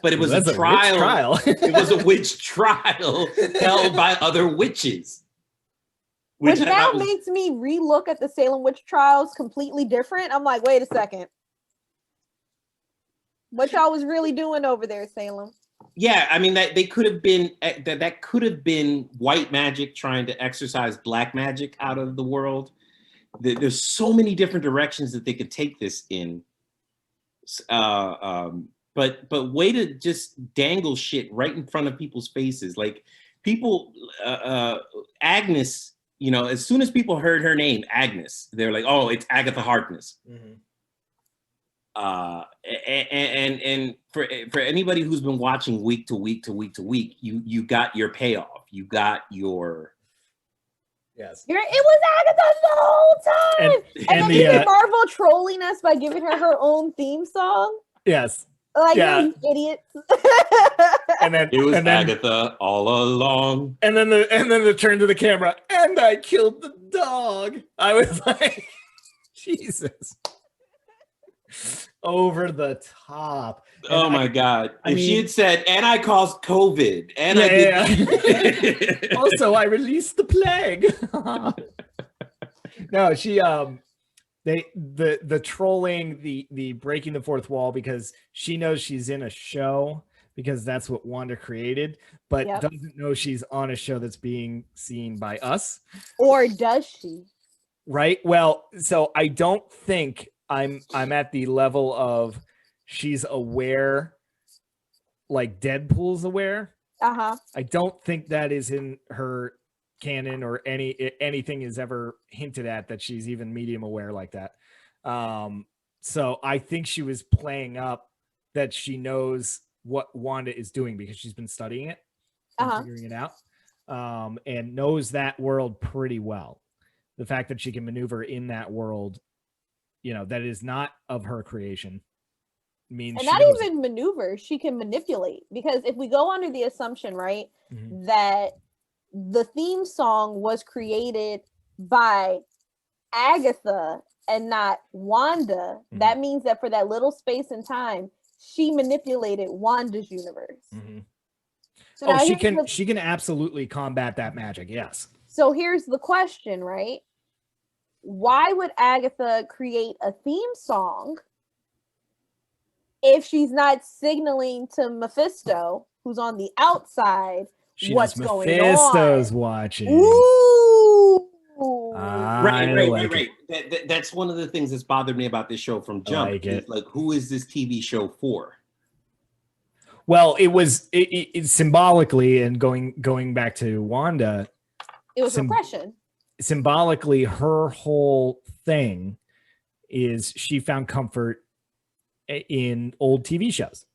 but it was a trial. It was a witch trial held by other witches.
Which now makes me relook at the Salem witch trials completely different. I'm like, wait a second. What y'all was really doing over there, Salem?
Yeah, I mean that could have been white magic trying to exorcise black magic out of the world. There's so many different directions that they could take this in. But way to just dangle shit right in front of people's faces. Like people, Agnes, as soon as people heard her name, Agnes, they're like, oh, it's Agatha Harkness. and for anybody who's been watching week to week to week to week, you got your payoff. You got your
yes.
It was Agatha the whole time, and then even Marvel trolling us by giving her own theme song.
Yes.
Like, you idiots.
And then
it was Agatha all along.
And then the turn to the camera, and I killed the dog. I was like, Jesus. Over the top.
And my God. If she had said, and I caused COVID, and I did
also I released the plague. No, she the trolling, the breaking the fourth wall, because she knows she's in a show, because that's what Wanda created, but doesn't know she's on a show that's being seen by us.
Or does she?
Right. Well, so I don't think I'm at the level of she's aware, like Deadpool's aware. I don't think that is in her canon, or anything is ever hinted at that she's even medium aware like that. So I think she was playing up that she knows what Wanda is doing, because she's been studying it and figuring it out, and knows that world pretty well. The fact that she can maneuver in that world, that is not of her creation, means,
and not even maneuver, she can manipulate. Because if we go under the assumption, right, that the theme song was created by Agatha and not Wanda, that means that for that little space in time, she manipulated Wanda's universe. So
she can absolutely combat that magic. Yes.
So here's the question, right? Why would Agatha create a theme song if she's not signaling to Mephisto, who's on the outside, what's going on?
Mephisto's watching.
Ooh.
Right. That's one of the things that's bothered me about this show from jump. Like, who is this TV show for?
Well, it was symbolically, and going back to Wanda,
it was repression.
Symbolically, her whole thing is she found comfort in old TV shows.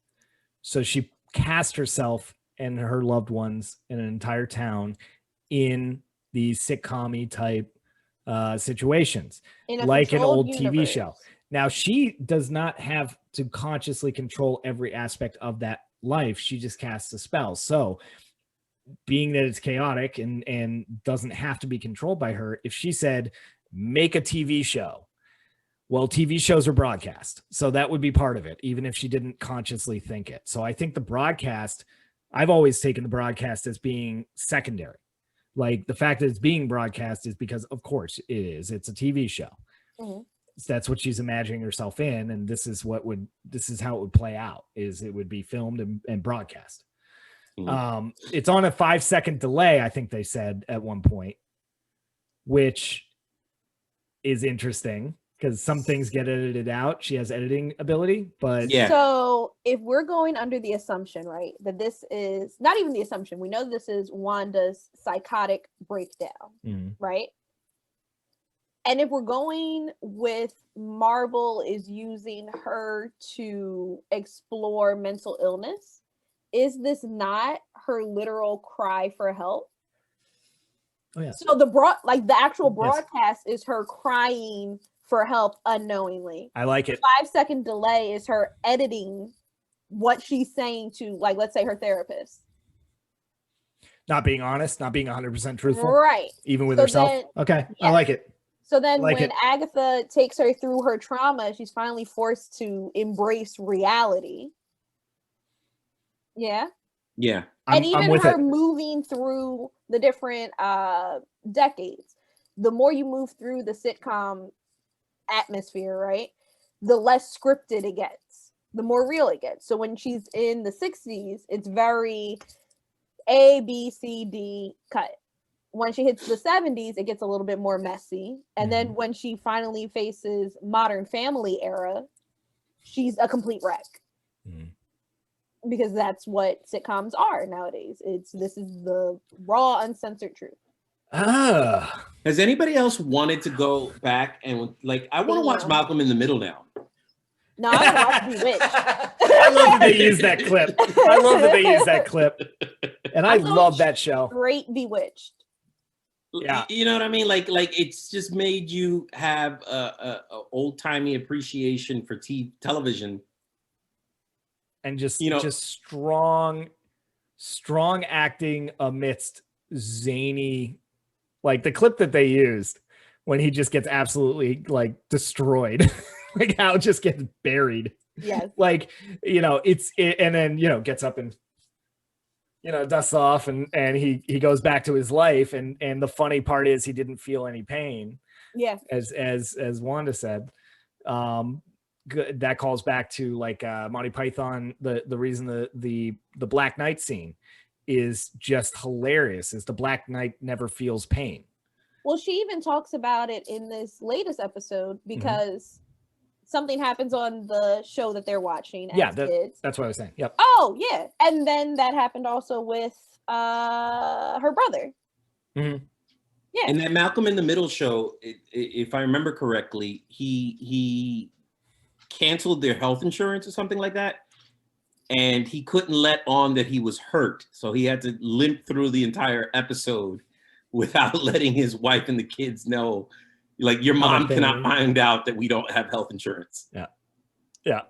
So she cast herself and her loved ones in an entire town in these sitcom-y type situations, like an old TV show. Now, she does not have to consciously control every aspect of that life. She just casts a spell. So being that it's chaotic and doesn't have to be controlled by her, if she said, make a TV show, well, TV shows are broadcast. So that would be part of it, even if she didn't consciously think it. So I think the broadcast, I've always taken the broadcast as being secondary. Like, the fact that it's being broadcast is because, of course, it is. It's a TV show. So that's what she's imagining herself in, and this is how it would play out. Is it would be filmed and broadcast. It's on a 5-second delay, I think they said at one point, which is interesting because some things get edited out. She has editing ability, but
so if we're going under the assumption, right, that this is not even the assumption, we know this is Wanda's psychotic breakdown, right? And if we're going with Marvel is using her to explore mental illness, is this not her literal cry for help?
Oh, yes.
So the actual broadcast is her crying for help unknowingly.
I like it.
5-second delay is her editing what she's saying to, like, let's say her therapist.
Not being honest, not being 100% truthful.
Right.
Even with herself. Okay. Yeah. I like it.
So then when Agatha takes her through her trauma, she's finally forced to embrace reality. Yeah.
Yeah.
And even her moving through the different decades, the more you move through the sitcom atmosphere, right, the less scripted it gets, the more real it gets. So when she's in the 60s, it's very A, B, C, D cut. When she hits the 70s, it gets a little bit more messy. And then when she finally faces Modern Family era, she's a complete wreck. Because that's what sitcoms are nowadays. This is the raw, uncensored truth.
Has anybody else wanted to go back and, like, I want to watch Malcolm in the Middle now?
No, I want to watch Bewitched.
I love that they use that clip. I love that they use that clip. And I love that show.
Great Bewitched.
Yeah, you know what I mean. Like it's just made you have a old timey appreciation for television,
and just strong acting amidst zany, like the clip that they used when he just gets absolutely like destroyed, like how it just gets buried.
Yes,
like and then gets up and dusts off and he goes back to his life. And the funny part is he didn't feel any pain.
Yeah.
As Wanda said, that calls back to like Monty Python. The reason the Black Knight scene is just hilarious is the Black Knight never feels pain.
Well, she even talks about it in this latest episode because something happens on the show that they're watching.
That's what I was saying. Yep.
Oh, yeah. And then that happened also with her brother.
Mm-hmm.
Yeah.
In that Malcolm in the Middle show, if I remember correctly, he canceled their health insurance or something like that. And he couldn't let on that he was hurt. So he had to limp through the entire episode without letting his wife and the kids know. Like, your mom cannot find out that we don't have health insurance.
Yeah.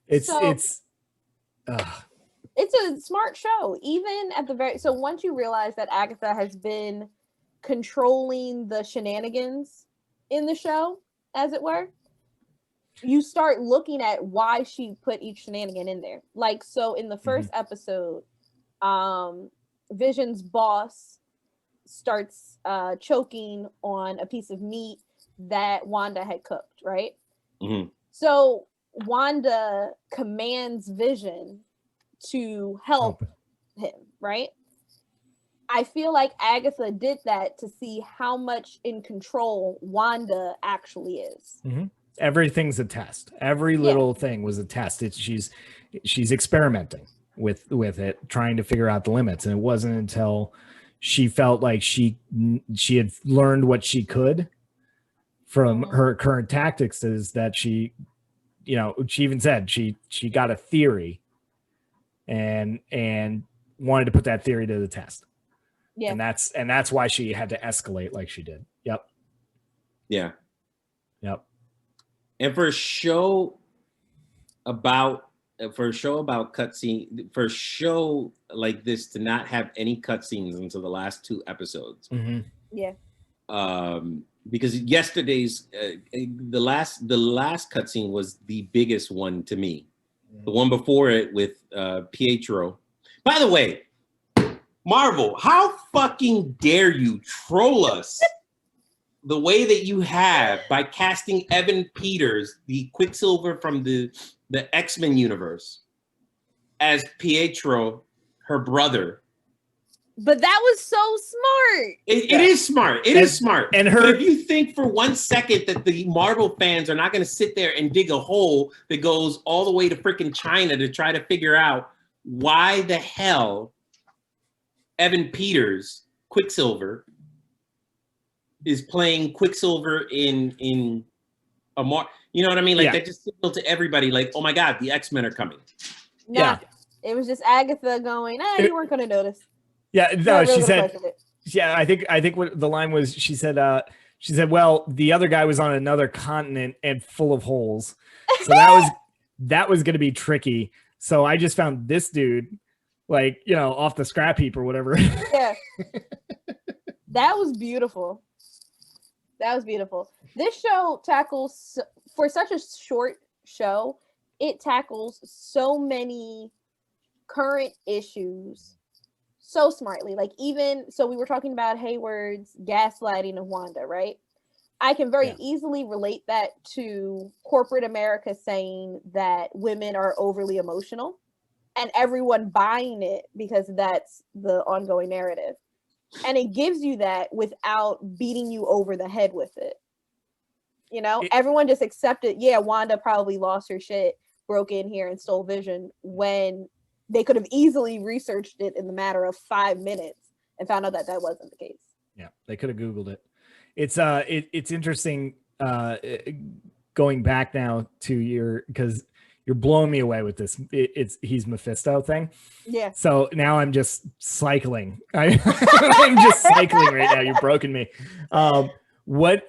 It's
a smart show. Even at the so once you realize that Agatha has been controlling the shenanigans in the show, as it were, you start looking at why she put each shenanigan in there. Like, so in the first episode, Vision's boss starts choking on a piece of meat that Wanda had cooked, right?
Mm-hmm.
So Wanda commands Vision to help him, right? I feel like Agatha did that to see how much in control Wanda actually is.
Mm-hmm. Everything's a test. Every little thing was a test. She's experimenting with it, trying to figure out the limits. And it wasn't until she felt like she had learned what she could from her current tactics is that she even said she got a theory and wanted to put that theory to the test. Yeah. And that's why she had to escalate like she did. Yep.
Yeah.
Yep.
And for a show about cutscene, for a show like this to not have any cutscenes until the last 2 episodes.
Mm-hmm.
Yeah.
Because yesterday's the last cutscene was the biggest one to me. The one before it with Pietro. By the way, Marvel, how fucking dare you troll us the way that you have by casting Evan Peters, the Quicksilver from the X-Men universe, as Pietro, her brother.
But that was so smart.
It is smart. It is smart.
And
but if you think for 1 second that the Marvel fans are not going to sit there and dig a hole that goes all the way to freaking China to try to figure out why the hell Evan Peters, Quicksilver, is playing Quicksilver in a you know what I mean? Like, that just signaled to everybody, like, oh my God, the X-Men are coming.
Nah, it was just Agatha going, you weren't going to notice.
Yeah, no, she said, I think what the line was, she said, well, the other guy was on another continent and full of holes. So that was going to be tricky. So I just found this dude, like, off the scrap heap or whatever.
Yeah. That was beautiful. This show tackles, for such a short show, it tackles so many current issues so smartly. Like, even so, we were talking about Hayward's gaslighting of Wanda, right? I can very easily relate that to corporate America saying that women are overly emotional and everyone buying it because that's the ongoing narrative. And it gives you that without beating you over the head with it. Everyone just accepted, Wanda probably lost her shit, broke in here and stole Vision, when they could have easily researched it in the matter of 5 minutes and found out that that wasn't the case.
Yeah, they could have Googled it. It's interesting. going back now to your, because you're blowing me away with this. He's Mephisto thing.
Yeah.
So now I'm just cycling. I'm just cycling right now. You've broken me. What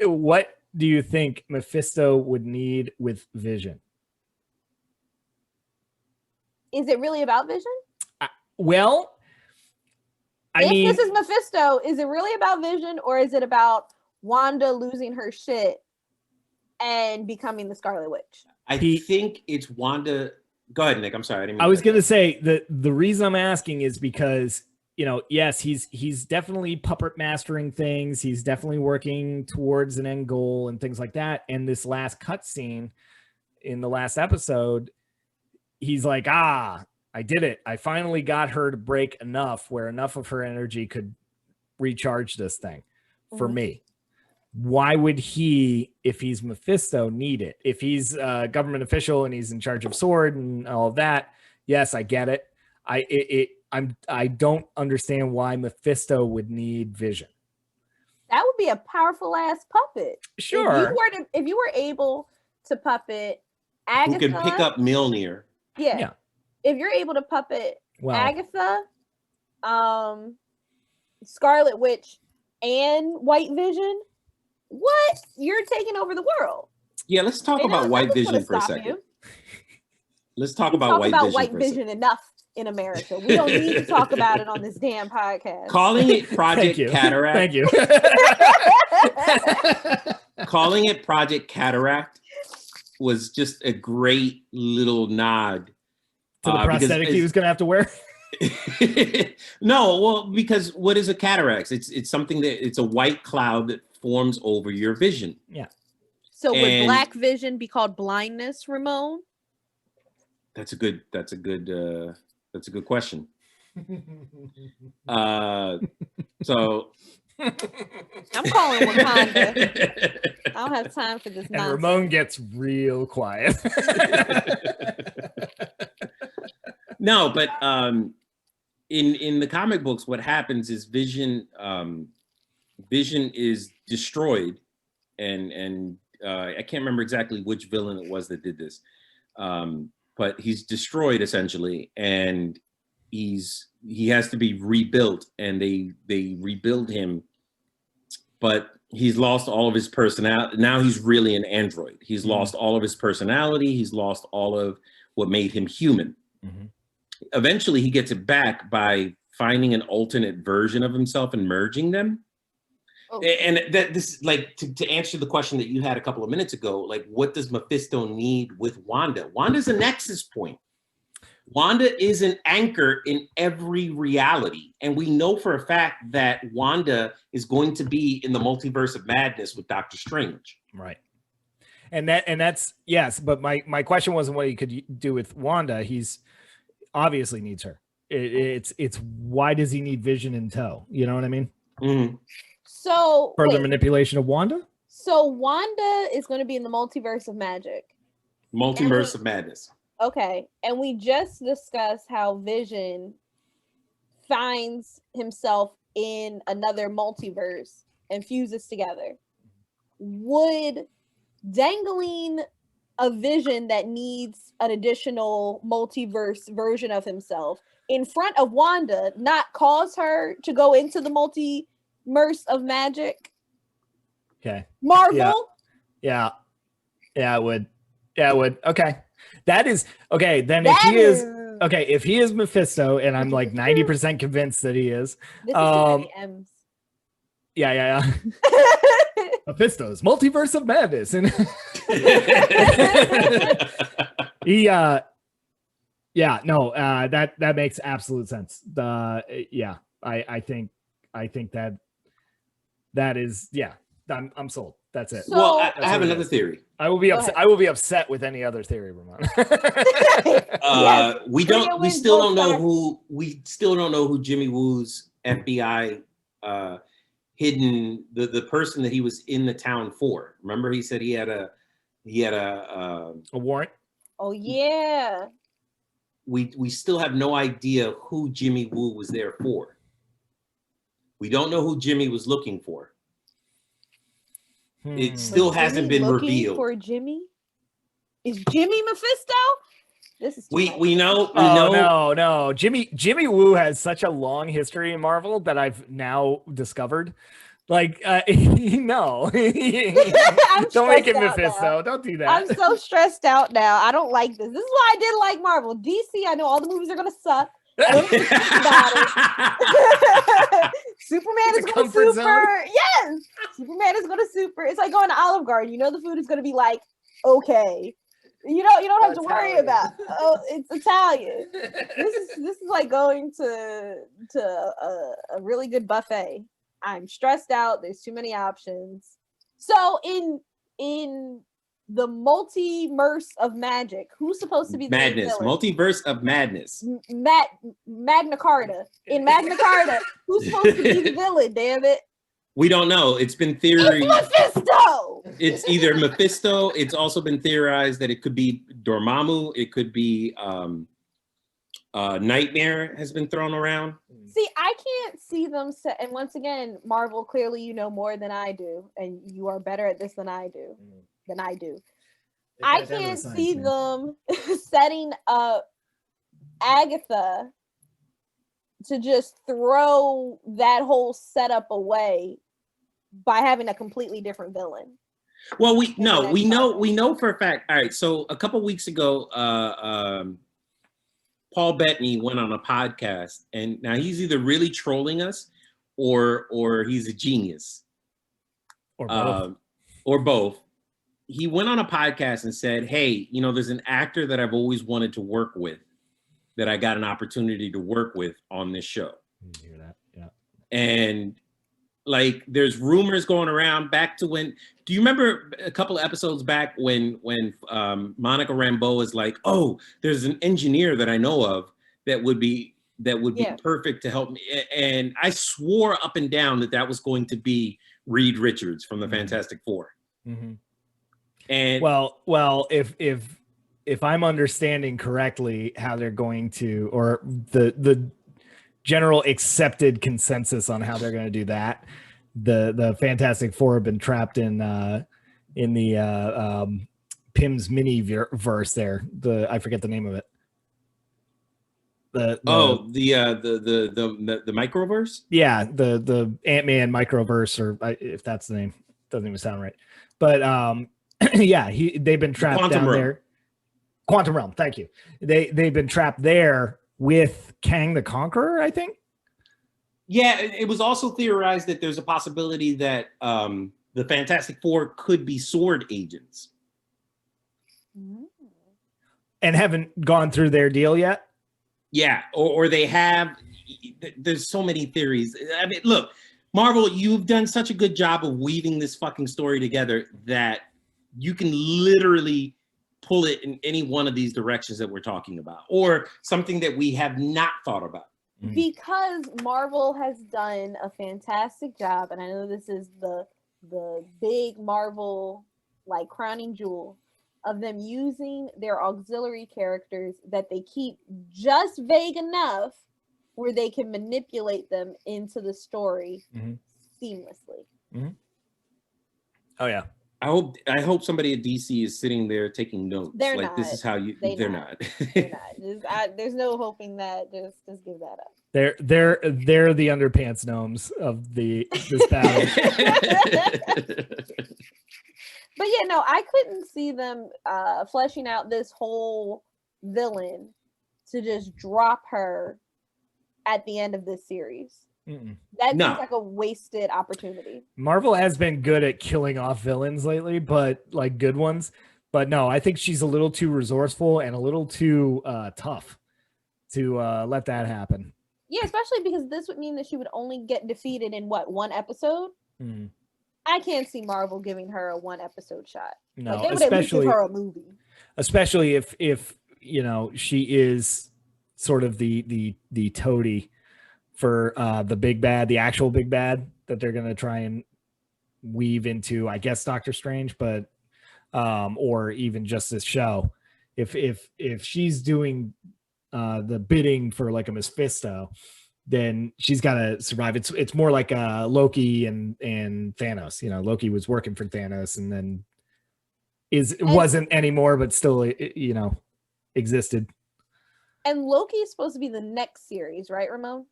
do you think Mephisto would need with Vision?
Is it really about Vision?
Well,
if this is Mephisto, is it really about Vision, or is it about Wanda losing her shit and becoming the Scarlet Witch?
I think it's Wanda. Go ahead, Nick. I'm sorry.
I was going to say that the reason I'm asking is because, yes, he's definitely puppet mastering things. He's definitely working towards an end goal and things like that. And this last cutscene in the last episode, he's like, I did it. I finally got her to break enough where enough of her energy could recharge this thing for me. Why would he, if he's Mephisto, need it? If he's a government official and he's in charge of sword and all of that, yes, I get it. I don't understand why Mephisto would need Vision.
That would be a powerful ass puppet.
Sure.
If you were able to puppet Agatha,
who can pick up Mjolnir.
Yeah. If you're able to puppet Agatha, Scarlet Witch, and White Vision, what? You're taking over the world.
Yeah, let's talk about White Vision for a second. Let's talk about White
Vision enough in America. We don't need to talk about it on this damn podcast.
Calling it Project Cataract.
Thank you.
Calling it Project Cataract was just a great little nod
to the prosthetic he was going to have to wear.
No, well, because what is a cataract? It's something it's a white cloud that forms over your vision.
Yeah.
So would black vision be called blindness, Ramon?
That's a good question. So
I'm calling Wakanda. I don't have time for this nonsense.
Ramon gets real quiet.
No, but in the comic books, what happens is Vision is destroyed, and I can't remember exactly which villain it was that did this, but he's destroyed essentially, and he has to be rebuilt, and they rebuild him, but he's lost all of his personality. Now he's really an android. He's lost all of his personality. He's lost all of what made him human. Eventually he gets it back by finding an alternate version of himself and merging them. And that this, like, to answer the question that you had a couple of minutes ago, like, what does Mephisto need with Wanda? Wanda's a nexus point. Wanda is an anchor in every reality. And we know for a fact that Wanda is going to be in the multiverse of madness with Doctor Strange.
Right. And that's, yes, but my question wasn't what he could do with Wanda. He's obviously needs her. It's why does he need Vision in tow? You know what I mean?
Mm-hmm.
So
further manipulation of Wanda?
So Wanda is going to be in the multiverse of magic.
Multiverse of madness.
Okay. And we just discussed how Vision finds himself in another multiverse and fuses together. Would dangling a Vision that needs an additional multiverse version of himself in front of Wanda not cause her to go into the multiverse of magic?
Okay.
Marvel?
Yeah, it would. Yeah, it would. Okay. That is okay. Then if he is Mephisto, and I'm like 90% convinced that he is.
This is too many M's.
Yeah. Mephisto's multiverse of madness, and that makes absolute sense. I think that is I'm sold. That's it.
So, well, I have another theory.
I will be upset. I will be upset with any other theory, Ramon.
We still don't know who Jimmy Woo's FBI hidden the person that he was in the town for. Remember, he said he had a
warrant.
Oh yeah.
We still have no idea who Jimmy Woo was there for. We don't know who Jimmy was looking for. It still hasn't been revealed.
For Jimmy? Is Jimmy Mephisto? This is
we know.
No. Jimmy Woo has such a long history in Marvel that I've now discovered. Like, no, don't make him Mephisto.
Now.
Don't do that.
I'm so stressed out now. I don't like this. This is why I didn't like Marvel. DC, I know all the movies are gonna suck. Superman is gonna super. Zone. Yes, Superman is gonna super. It's like going to Olive Garden. You know the food is gonna be like okay. You don't have to worry about. Oh, it's Italian. This is like going to a really good buffet. I'm stressed out. There's too many options. So in the multiverse of magic, who's supposed to be the
madness? Multiverse of madness.
Magna Carta. In Magna Carta, who's supposed to be the villain? Damn it.
We don't know. It's been theory.
It's Mephisto.
It's either Mephisto. It's also been theorized that it could be Dormammu. It could be Nightmare has been thrown around.
See, I can't see them set. And once again, Marvel, clearly you know more than I do, and you are better at this than I do. I can't see them setting up Agatha to just throw that whole setup away by having a completely different villain.
Well, we know for a fact. All right, so a couple weeks ago, Paul Bettany went on a podcast, and now he's either really trolling us or he's a genius, or both. He went on a podcast and said, "Hey, there's an actor that I've always wanted to work with, that I got an opportunity to work with on this show."
You hear that? Yeah.
And like, there's rumors going around back to when. Do you remember a couple of episodes back when Monica Rambeau is like, "Oh, there's an engineer that I know of that would be perfect to help me," and I swore up and down that was going to be Reed Richards from the Fantastic Four.
Mm-hmm.
And
well, if I'm understanding correctly, how they're going to, or the general accepted consensus on how they're going to do that, the Fantastic Four have been trapped in the Pym's mini verse there. I forget the name of it. The
microverse.
Yeah, the Ant-Man microverse, or if that's the name, doesn't even sound right. But yeah, they've been trapped down there. Quantum Realm, thank you. They've been trapped there with Kang the Conqueror, I think.
Yeah, it was also theorized that there's a possibility that the Fantastic Four could be sword agents.
And haven't gone through their deal yet?
Yeah, or they have. There's so many theories. I mean, look, Marvel, you've done such a good job of weaving this fucking story together that you can literally pull it in any one of these directions that we're talking about, or something that we have not thought about.
Because Marvel has done a fantastic job, and I know this is the big Marvel like crowning jewel of them using their auxiliary characters that they keep just vague enough where they can manipulate them into the story seamlessly.
Mm-hmm. Oh yeah.
I hope somebody at DC is sitting there taking notes.
They're
like,
not.
This is how you. They're not.
They're not. There's no hoping that. Just give that up.
They're the underpants gnomes of this battle.
But yeah, no, I couldn't see them fleshing out this whole villain to just drop her at the end of this series. That seems like a wasted opportunity.
Marvel has been good at killing off villains lately, but like good ones. But no, I think she's a little too resourceful and a little too tough to let that happen.
Yeah, especially because this would mean that she would only get defeated in one episode? I can't see Marvel giving her a 1 episode shot.
No,
like, they would at least give her a movie.
Especially if she is sort of the toady for the big bad, the actual big bad that they're gonna try and weave into, I guess, Doctor Strange, but or even just this show. If she's doing the bidding for like a Mephisto, then she's got to survive. It's more like Loki and Thanos. Loki was working for Thanos, and then wasn't anymore, but still, existed.
And Loki is supposed to be the next series, right, Ramon?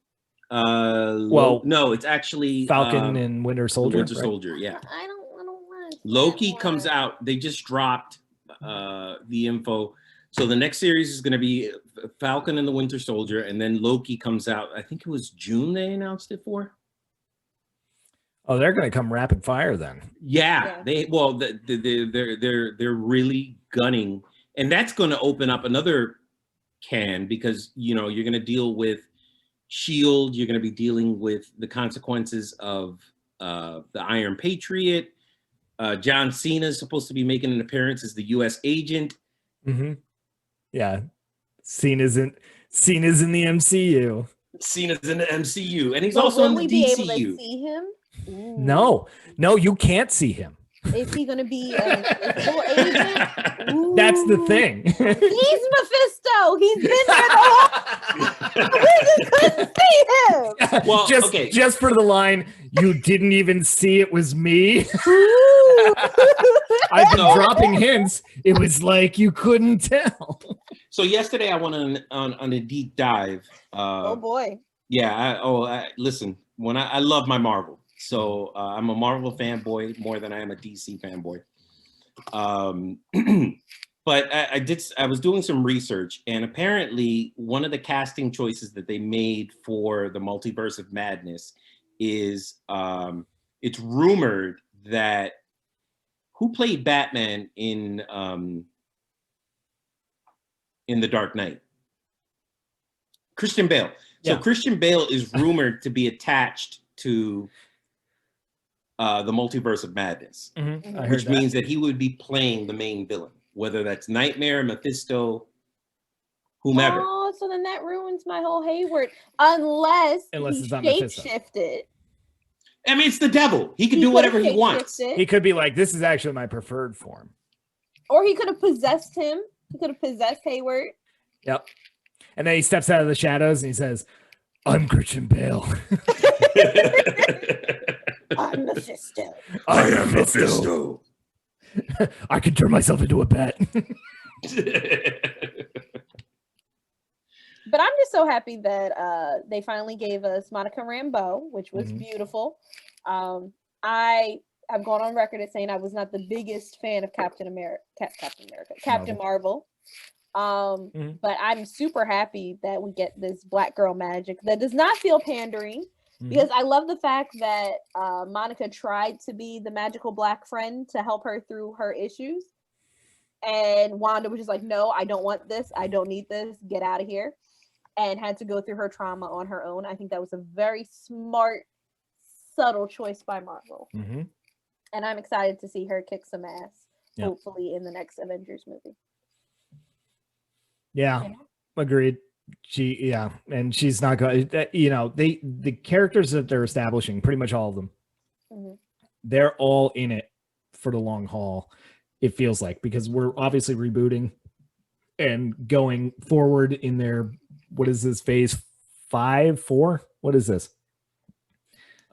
Well,
no, it's actually
Falcon and Winter Soldier.
Winter Soldier, yeah.
I don't want
Loki comes out. They just dropped the info. So the next series is going to be Falcon and the Winter Soldier, and then Loki comes out. I think it was June they announced it for.
Oh, they're going to come rapid fire then.
Yeah. They're really gunning, and that's going to open up another can because you're going to deal with Shield. You're going to be dealing with the consequences of the Iron Patriot. John Cena is supposed to be making an appearance as the U.S. agent.
Mm-hmm. Yeah, Cena's in the MCU.
Cena's in the MCU, and he's also in the DCU. Will we be able to see him?
Ooh. No, you can't see him.
Is he going to be a full agent? Ooh.
That's the thing.
He's Mephisto. He's been there the whole. We just couldn't see him.
Well,
just for the line, you didn't even see it was me. I've been dropping hints. It was like you couldn't tell.
So yesterday I went on a deep dive.
Oh boy.
Yeah. Listen, I love my Marvel. So I'm a Marvel fanboy more than I am a DC fanboy. But I was doing some research, and apparently one of the casting choices that they made for the Multiverse of Madness is it's rumored that who played Batman in The Dark Knight? Christian Bale. So Christian Bale is rumored to be attached to the Multiverse of Madness, which means that he would be playing the main villain, whether that's Nightmare, Mephisto, whomever.
Oh, so then that ruins my whole Hayward, unless
it's not
shape-shifted.
I mean, it's the devil. He can do whatever he wants.
He could be like, this is actually my preferred form.
Or he could have possessed him. He could have possessed Hayward.
Yep. And then he steps out of the shadows and he says, I'm Christian Bale.
I'm Mephisto.
I am Mephisto. I can turn myself into a bat.
But I'm just so happy that they finally gave us Monica Rambeau, which was beautiful. I have gone on record as saying I was not the biggest fan of Captain Marvel. But I'm super happy that we get this Black girl magic that does not feel pandering, because I love the fact that Monica tried to be the magical Black friend to help her through her issues. And Wanda was just like, no, I don't want this. I don't need this. Get out of here. And had to go through her trauma on her own. I think that was a very smart, subtle choice by Marvel. And I'm excited to see her kick some ass, hopefully in the next Avengers movie.
Yeah, agreed. And she's not going. The characters that they're establishing, pretty much all of them, they're all in it for the long haul. It feels like, because we're obviously rebooting and going forward in their, what is this, phase 5, 4? What is this?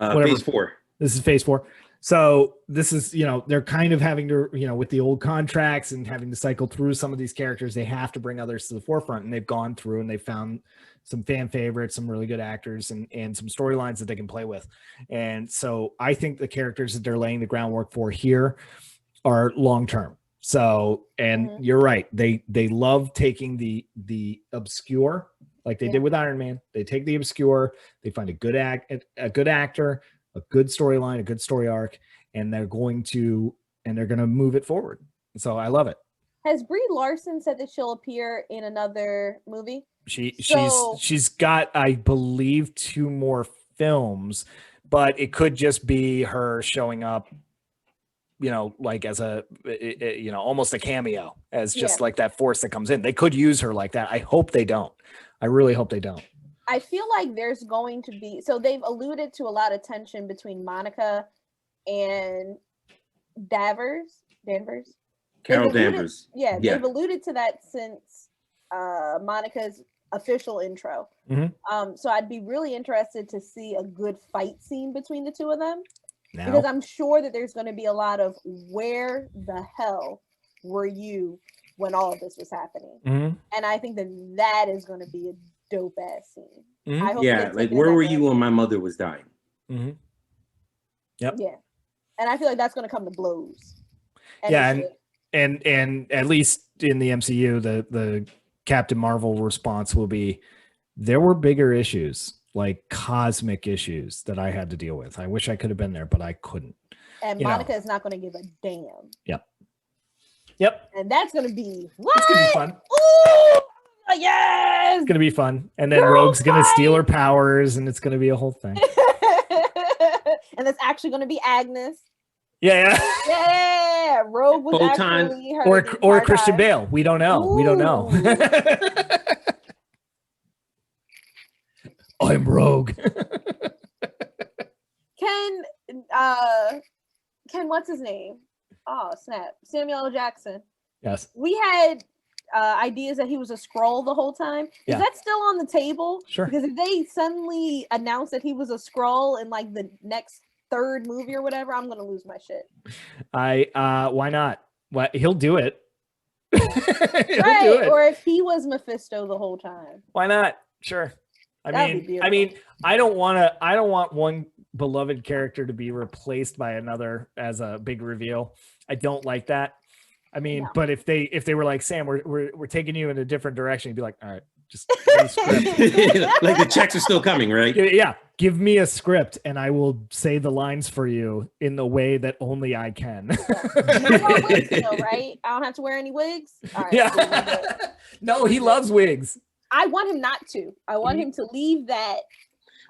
Phase 4.
This is phase 4. So this is, they're kind of having to, with the old contracts and having to cycle through some of these characters, they have to bring others to the forefront, and they've gone through and they've found some fan favorites, some really good actors, and some storylines that they can play with. And so I think the characters that they're laying the groundwork for here are long-term. So, and you're right. They love taking the obscure, like they did with Iron Man. They take the obscure, they find a good actor, a good storyline, a good story arc, and they're going to move it forward. So I love it.
Has Brie Larson said that she'll appear in another movie?
She's got, I believe, 2 more films, but it could just be her showing up, like as a, almost a cameo, as just like that force that comes in. They could use her like that. I hope they don't. I really hope they don't.
I feel like there's going to be, so they've alluded to a lot of tension between Monica and Danvers.
Carol Danvers.
Yeah, they've alluded to that since Monica's official intro. So I'd be really interested to see a good fight scene between the two of them. Because I'm sure that there's going to be a lot of where the hell were you when all of this was happening?
Mhm.
And I think that is going to be a dope ass scene.
Mhm.
I hope
Yeah,
they take
like
it in
where
that
were you
direction.
when my mother was dying?
Mhm. Yep.
Yeah, and I feel like that's going to come to blows.
Yeah,
it
and at least in the MCU, the Captain Marvel response will be, there were bigger issues, like cosmic issues that I had to deal with. I wish I could have been there, but I couldn't.
and
you
Monica
know.
is not going to give a damn.
Yep.
And that's going to be what?
It's gonna be fun.
Ooh, yes.
It's gonna be fun. And then
Girl
Rogue's gonna steal her
fight!
powers, and it's gonna be a whole thing.
And that's actually going to be Agnes.
Yeah.
Yeah, Rogue was
Photon.
actually her.
Or
the
or
entire
Christian
time.
Bale. We don't know. We don't know. I'm Rogue.
Ken what's his name? Oh snap, Samuel L. Jackson.
Yes.
We had ideas that he was a Skrull the whole time. Is
Yeah.
that still on the table?
Sure.
Because if they suddenly announce that he was a Skrull in like the next third movie or whatever, I'm gonna lose my shit.
Why not? What, he'll do it. He'll
Right.
do it.
Or if he was Mephisto the whole time.
Why not? Sure.
That'd be
I mean, I don't want one beloved character to be replaced by another as a big reveal. I don't like that. I mean,
No.
but if they were like, Sam, we're taking you in a different direction, you'd be like, all right, just give me a script.
Like the checks are still coming, right?
Yeah, give me a script and I will say the lines for you in the way that only I can.
No more wigs though, right? I don't have to wear any wigs. All right, cool, we're good.
Yeah. No, he loves wigs.
I want him not to. I want him to leave that.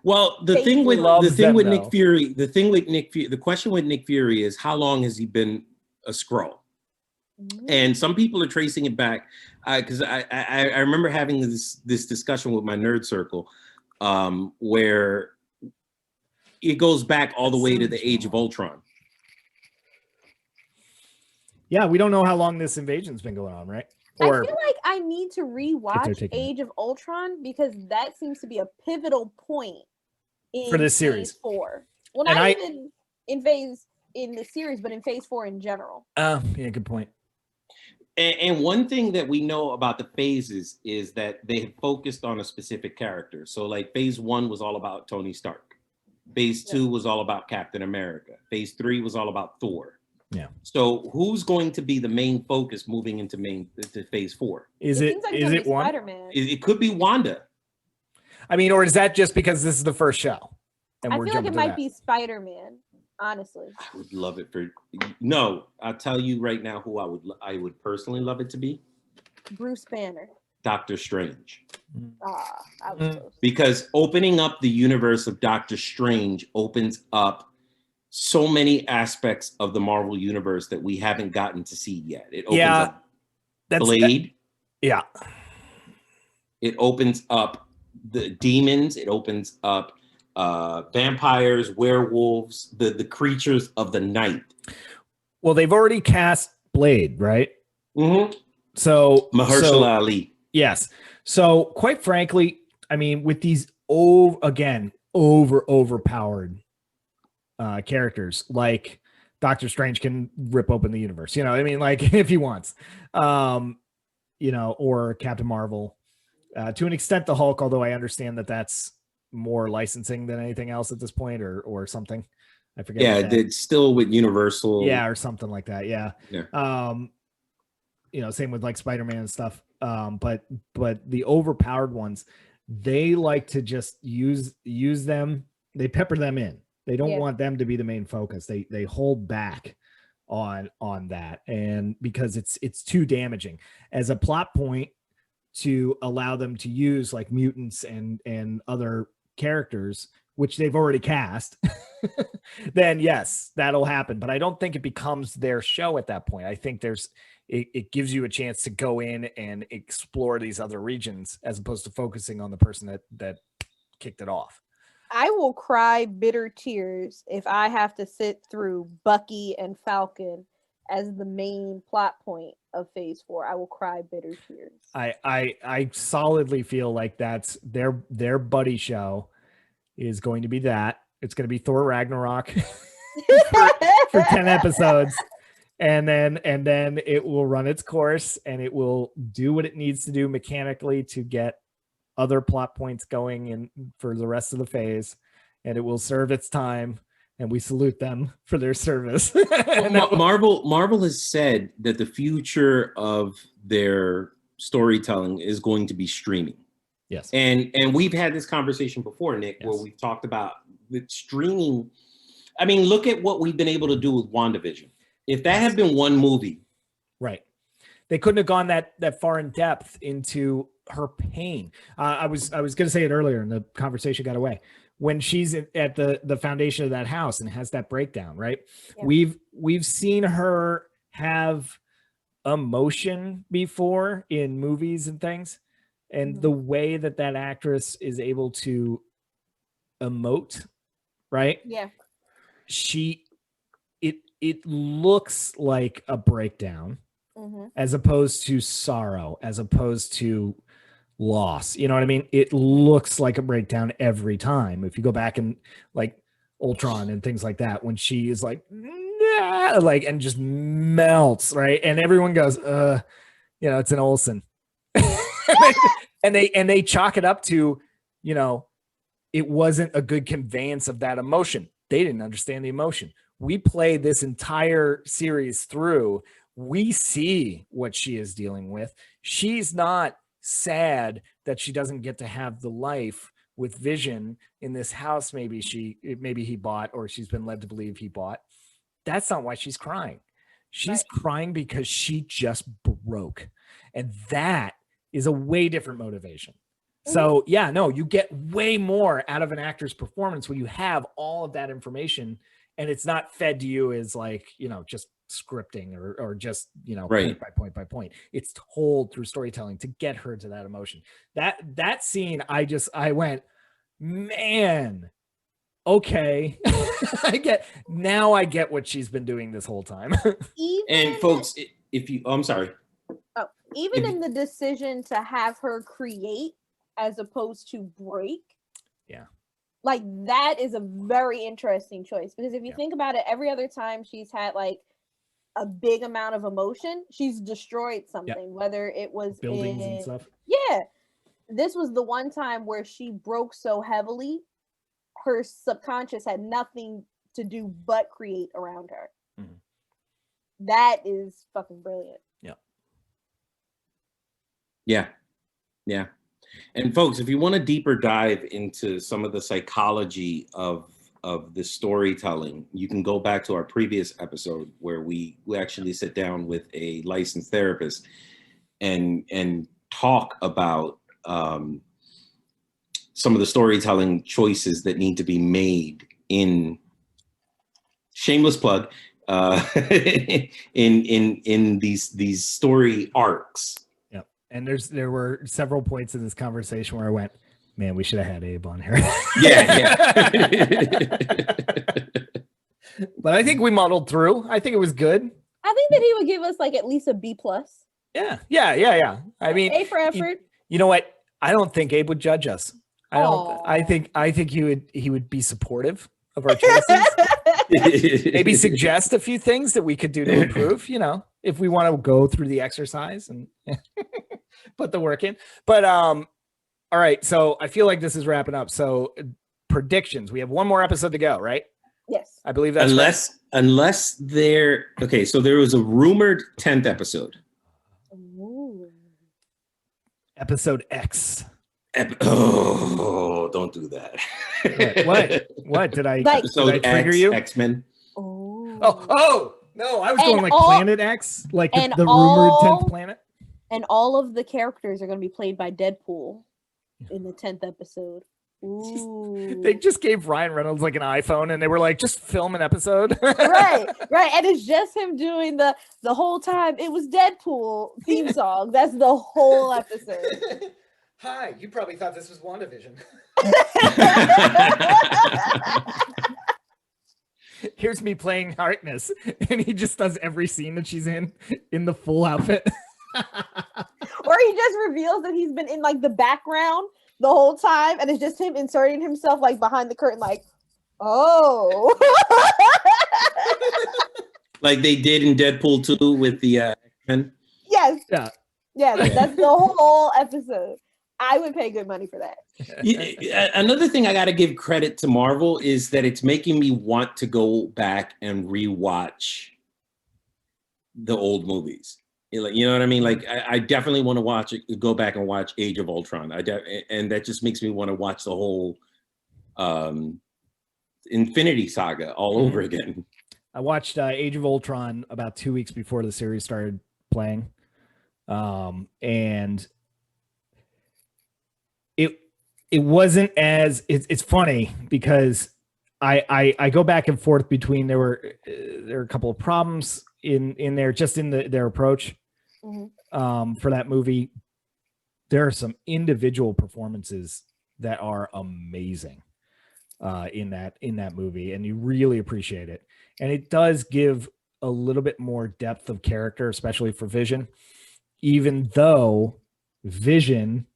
Well, the
Fake
thing with
loves them, though.
Nick Fury, the question with Nick Fury is how long has he been a Skrull? And some people are tracing it back because I remember having this discussion with my nerd circle where it goes back all the way to the Age of Ultron.
Yeah, we don't know how long this invasion's been going on, right?
I feel like I need to rewatch
taking
Age of Ultron because that seems to be a pivotal point in
For this series.
Phase 4. Well,
And
not even in the series, but in Phase 4 in general.
Yeah, good point.
And one thing that we know about the phases is that they have focused on a specific character. So like Phase 1 was all about Tony Stark. Phase 2 was all about Captain America. Phase 3 was all about Thor.
Yeah.
So who's going to be the main focus moving into Phase 4?
Is
seems like it's
is
gonna
it
be
one?
Spider-Man.
It could be Wanda.
I mean, or is that just because this is the first show? And
I
we're
feel like
jumping
it
to
might
that?
be Spider-Man, honestly.
I would love it for no. I'll tell you right now who I would personally love it to be.
Bruce Banner.
Doctor Strange.
I was close.
Because opening up the universe of Doctor Strange opens up so many aspects of the Marvel universe that we haven't gotten to see yet. It opens up Blade.
Yeah.
It opens up the demons. It opens up vampires, werewolves, the creatures of the night.
Well, they've already cast Blade, right?
Mm-hmm.
So
Mahershala Ali.
Yes. So quite frankly, I mean, with these overpowered characters, like Doctor Strange can rip open the universe, you know, I mean, like if he wants, you know, or Captain Marvel, to an extent, the Hulk, although I understand that that's more licensing than anything else at this point or something. I forget.
Yeah, it's still with Universal.
Yeah, or something like that. Yeah.
Yeah.
You know, same with like Spider-Man and stuff. But the overpowered ones, they like to just use them. They pepper them in. They don't want them to be the main focus. They hold back on that, and because it's too damaging as a plot point to allow them to use like mutants and other characters, which they've already cast. Then yes, that'll happen. But I don't think it becomes their show at that point. I think it gives you a chance to go in and explore these other regions as opposed to focusing on the person that kicked it off.
I will cry bitter tears if I have to sit through Bucky and Falcon as the main plot point of Phase 4. I will cry bitter tears.
I solidly feel like that's their buddy show is going to be that. It's going to be Thor Ragnarok for 10 episodes. and then it will run its course, and it will do what it needs to do mechanically to get other plot points going in for the rest of the phase, and it will serve its time, and we salute them for their service.
Marvel has said that the future of their storytelling is going to be streaming.
Yes.
And we've had this conversation before, Nick,
yes.
where we've talked about the streaming. I mean, look at what we've been able to do with WandaVision. If that had been one movie.
Right. They couldn't have gone that far in depth into her pain. I was going to say it earlier and the conversation got away. When she's at the foundation of that house and has that breakdown, right? Yeah. We've seen her have emotion before in movies and things. And the way that actress is able to emote, right?
Yeah.
It looks like a breakdown as opposed to sorrow, as opposed to loss. You know what I mean? It looks like a breakdown every time. If you go back and like Ultron and things like that, when she is like, nah, like, and just melts, right? And everyone goes, it's an Olsen. and they chalk it up to, it wasn't a good conveyance of that emotion. They didn't understand the emotion. We play this entire series through. We see what she is dealing with. She's not sad that she doesn't get to have the life with Vision in this house. Maybe he bought, or she's been led to believe he bought. That's not why she's crying. She's crying because she just broke. And that is a way different motivation. So you get way more out of an actor's performance when you have all of that information, and it's not fed to you as like, just scripting or just, point by point. It's told through storytelling to get her to that emotion. That scene, I went, man, okay. I get what she's been doing this whole time.
And folks, I'm sorry.
Oh, even in the decision to have her create as opposed to break.
Yeah.
Like that is a very interesting choice, because if you think about it, every other time she's had like a big amount of emotion, she's destroyed something, whether it was
buildings and stuff.
Yeah. This was the one time where she broke so heavily, her subconscious had nothing to do but create around her. Mm-hmm. That is fucking brilliant.
Yeah. And folks, if you want a deeper dive into some of the psychology of the storytelling, you can go back to our previous episode where we actually sit down with a licensed therapist and talk about some of the storytelling choices that need to be made in, shameless plug, in these story arcs.
And there were several points in this conversation where I went, man, we should have had Abe on here.
Yeah.
But I think we muddled through. I think it was good.
I think that he would give us like at least a B+.
Yeah. I mean,
A for effort.
You know what? I don't think Abe would judge us. I think he would be supportive of our choices. Maybe suggest a few things that we could do to improve, if we want to go through the exercise and put the work in. But all right, so I feel like this is wrapping up. So predictions. We have one more episode to go, right?
Yes.
I believe that's
unless there was a rumored 10th episode.
Ooh.
Episode X.
Don't do that.
What did I
trigger
you?
X-Men.
Oh no, I was going like Planet X, like the rumored 10th planet.
And all of the characters are going to be played by Deadpool in the 10th episode. Ooh.
They just gave Ryan Reynolds like an iPhone and they were like, just film an episode.
right. And it's just him doing the whole time. It was Deadpool theme song. That's the whole episode.
Hi, you probably thought this was WandaVision. Here's me playing Harkness, and he just does every scene that she's in the full outfit.
Or he just reveals that he's been in like the background the whole time, and it's just him inserting himself like behind the curtain, like, oh.
Like they did in Deadpool 2 with the X-Men.
Yes.
Yeah.
Yeah, that's the whole episode. I would pay good money for that.
Another thing I got to give credit to Marvel is that it's making me want to go back and rewatch the old movies. You know what I mean? Like I definitely want to watch it, go back and watch Age of Ultron. And that just makes me want to watch the whole Infinity Saga all over again.
I watched Age of Ultron about 2 weeks before the series started playing. And it wasn't as it's funny because I go back and forth between there were a couple of problems in there just in their approach for that movie. There are some individual performances that are amazing in that movie, and you really appreciate it. And it does give a little bit more depth of character, especially for Vision, even though Vision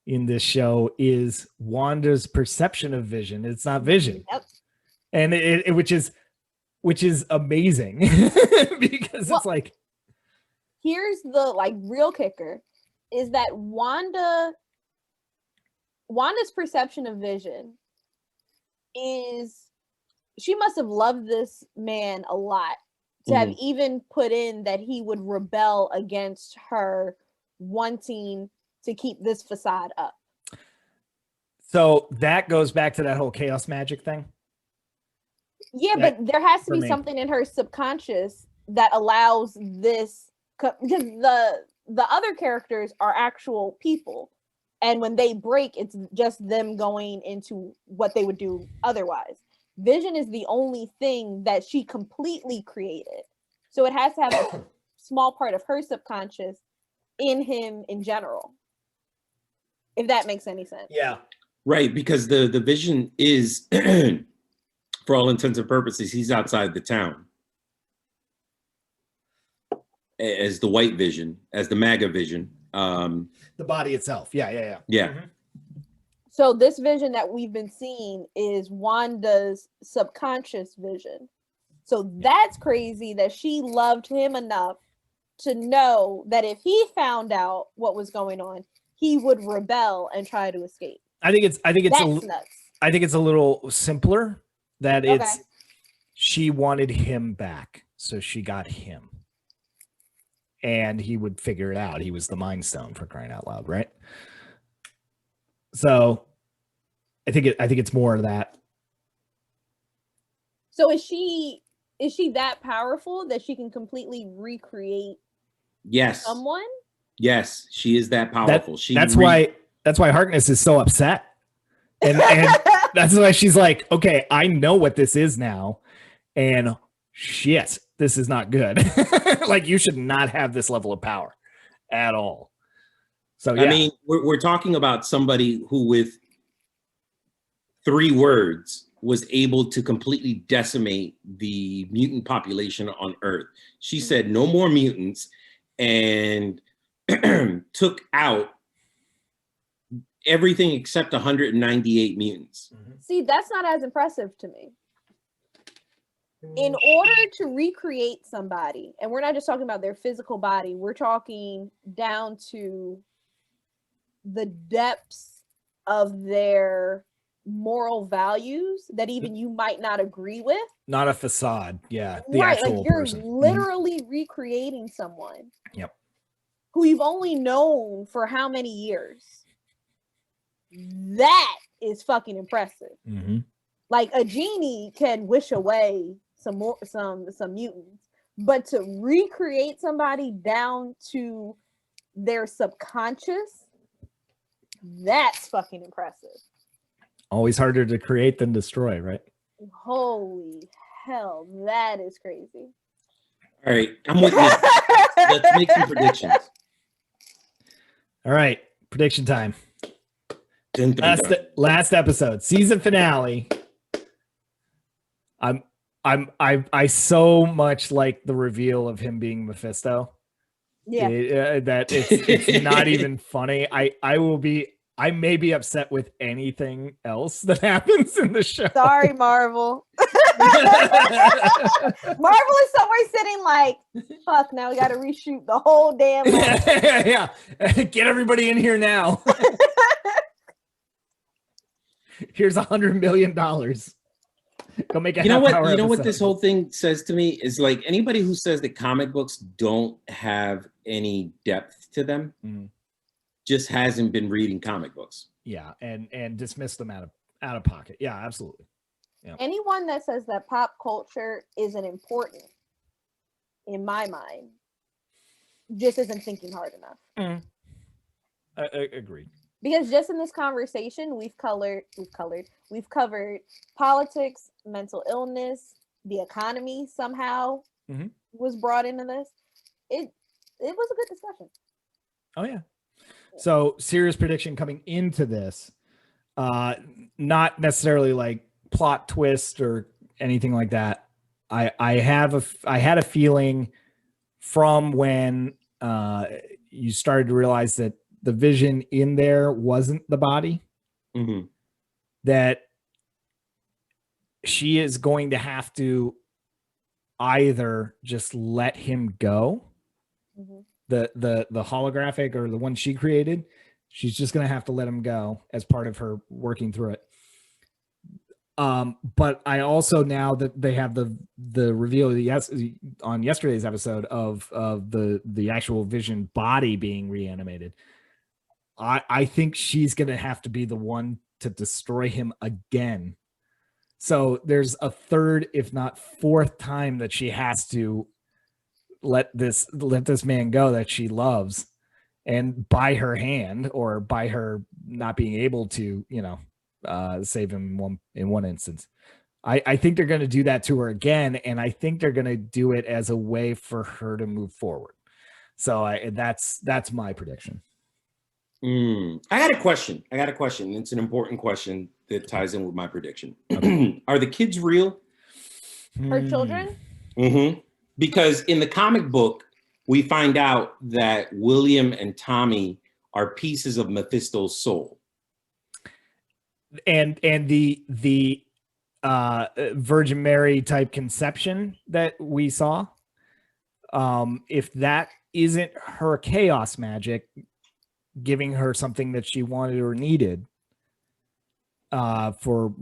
in this show is Wanda's perception of Vision. It's not Vision.
Yep.
And it which is amazing because it's like,
here's the real kicker is that Wanda's perception of Vision is she must have loved this man a lot to have even put in that he would rebel against her wanting to keep this facade up.
So that goes back to that whole chaos magic thing.
Yeah, but there has to be something in her subconscious that allows this, because the other characters are actual people, and when they break, it's just them going into what they would do otherwise. Vision is the only thing that she completely created, so it has to have a small part of her subconscious in him in general, if that makes any sense.
Yeah,
right, because the Vision is for all intents and purposes, he's outside the town as the white Vision, as the MAGA Vision.
the body itself. Yeah.
Mm-hmm.
So this Vision that we've been seeing is Wanda's subconscious vision. So that's crazy that she loved him enough to know that if he found out what was going on, he would rebel and try to escape.
I think it's
nuts.
I think it's a little simpler that it's she wanted him back, so she got him. And he would figure it out. He was the Mind Stone, for crying out loud, right? So I think it's more of that.
So is she that powerful that she can completely recreate someone?
Yes, she is that powerful.
That's why Harkness is so upset. And that's why she's like, okay, I know what this is now. And shit, this is not good. Like, you should not have this level of power at all. So yeah.
I mean, we're talking about somebody who with 3 words was able to completely decimate the mutant population on Earth. She said no more mutants and took out everything except 198 mutants.
See, that's not as impressive to me. In order to recreate somebody, and we're not just talking about their physical body, we're talking down to the depths of their moral values that even you might not agree with.
Not a facade. Yeah.
The actual you're person. Literally recreating someone.
Yep.
Who you've only known for how many years. That is fucking impressive. Like, a genie can wish away some mutants, but to recreate somebody down to their subconscious, that's fucking impressive. Always harder to create than destroy, right? Holy hell, that is crazy.
All right, I'm with you. Let's make some predictions.
All right, prediction time. Last episode, season finale. I so much like the reveal of him being Mephisto. Yeah, that it's not even funny. I may be upset with anything else that happens in the show.
Sorry, Marvel. Marvel is somewhere sitting like, fuck, now we got to reshoot the whole damn movie.
Yeah. Get everybody in here now. Here's $100 million. Go make a
You know what?
half-hour
You know what
episode.
this whole thing says to me is like anybody who says that comic books don't have any depth to them just hasn't been reading comic books.
Yeah, and dismiss them out of pocket. Yeah, absolutely. Yeah.
Anyone that says that pop culture isn't important, in my mind, just isn't thinking hard enough.
I agree.
Because just in this conversation, we've covered politics, mental illness, the economy somehow was brought into this. It was a good discussion.
Oh yeah. So serious prediction coming into this, not necessarily like plot twist or anything like that. I had a feeling from when you started to realize that the vision in there wasn't the body, that she is going to have to either just let him go, the holographic or the one she created, she's just going to have to let him go as part of her working through it. But I also, now that they have the reveal on yesterday's episode of the actual Vision body being reanimated, I think she's going to have to be the one to destroy him again. So there's a third, if not fourth time that she has to let this man go that she loves, and by her hand or by her not being able to, save him in one instance. I think they're going to do that to her again, and I think they're going to do it as a way for her to move forward. So that's my prediction.
I got a question. It's an important question that ties in with my prediction. Okay. Are the kids real?
Her children?
Because in the comic book, we find out that William and Tommy are pieces of Mephisto's soul.
And the Virgin Mary type conception that we saw, if that isn't her chaos magic giving her something that she wanted or needed, for,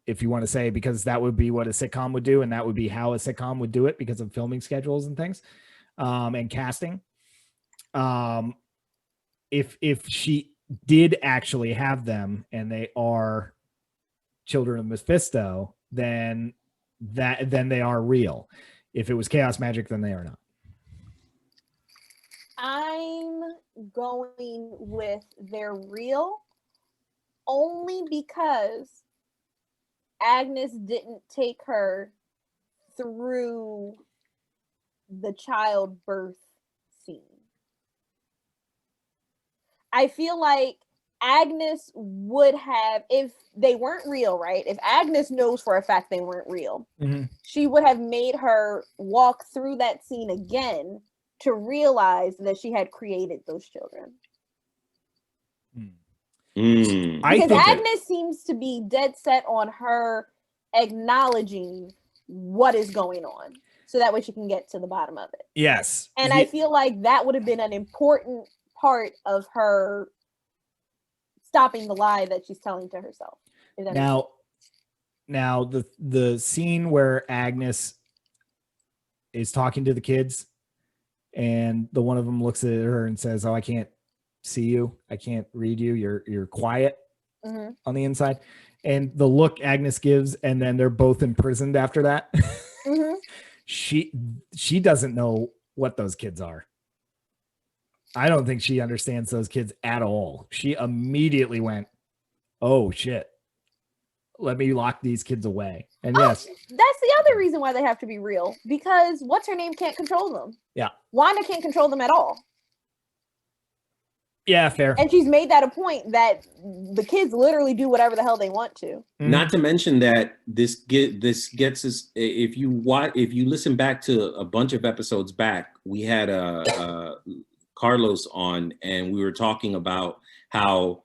if you want to say, because that would be what a sitcom would do, and that would be how a sitcom would do it because of filming schedules and things, and casting. If she did actually have them and they are children of Mephisto, then they are real. If it was chaos magic, then they are not.
I'm going with they're real only because Agnes didn't take her through the childbirth scene. I feel like Agnes would have, if they weren't real, right? If Agnes knows for a fact they weren't real, she would have made her walk through that scene again to realize that she had created those children. Because Agnes seems to be dead set on her acknowledging what is going on, so that way she can get to the bottom of it.
Yes.
And I feel like that would have been an important part of her stopping the lie that she's telling to herself. Now the scene where Agnes is talking to the kids, and the one of them looks at her and says, "Oh, I can't see you. I can't read you. You're quiet on the inside." And the look Agnes gives, and then they're both imprisoned after that. She doesn't know what those kids are. I don't think she understands those kids at all. She immediately went, "Oh shit, let me lock these kids away." And yes, that's the other reason why they have to be real, because what's her name can't control them.
Yeah,
Wanda can't control them at all.
Yeah, fair.
And she's made that a point that the kids literally do whatever the hell they want to.
Not to mention that this gets us. If you listen back to a bunch of episodes back, we had Carlos on, and we were talking about how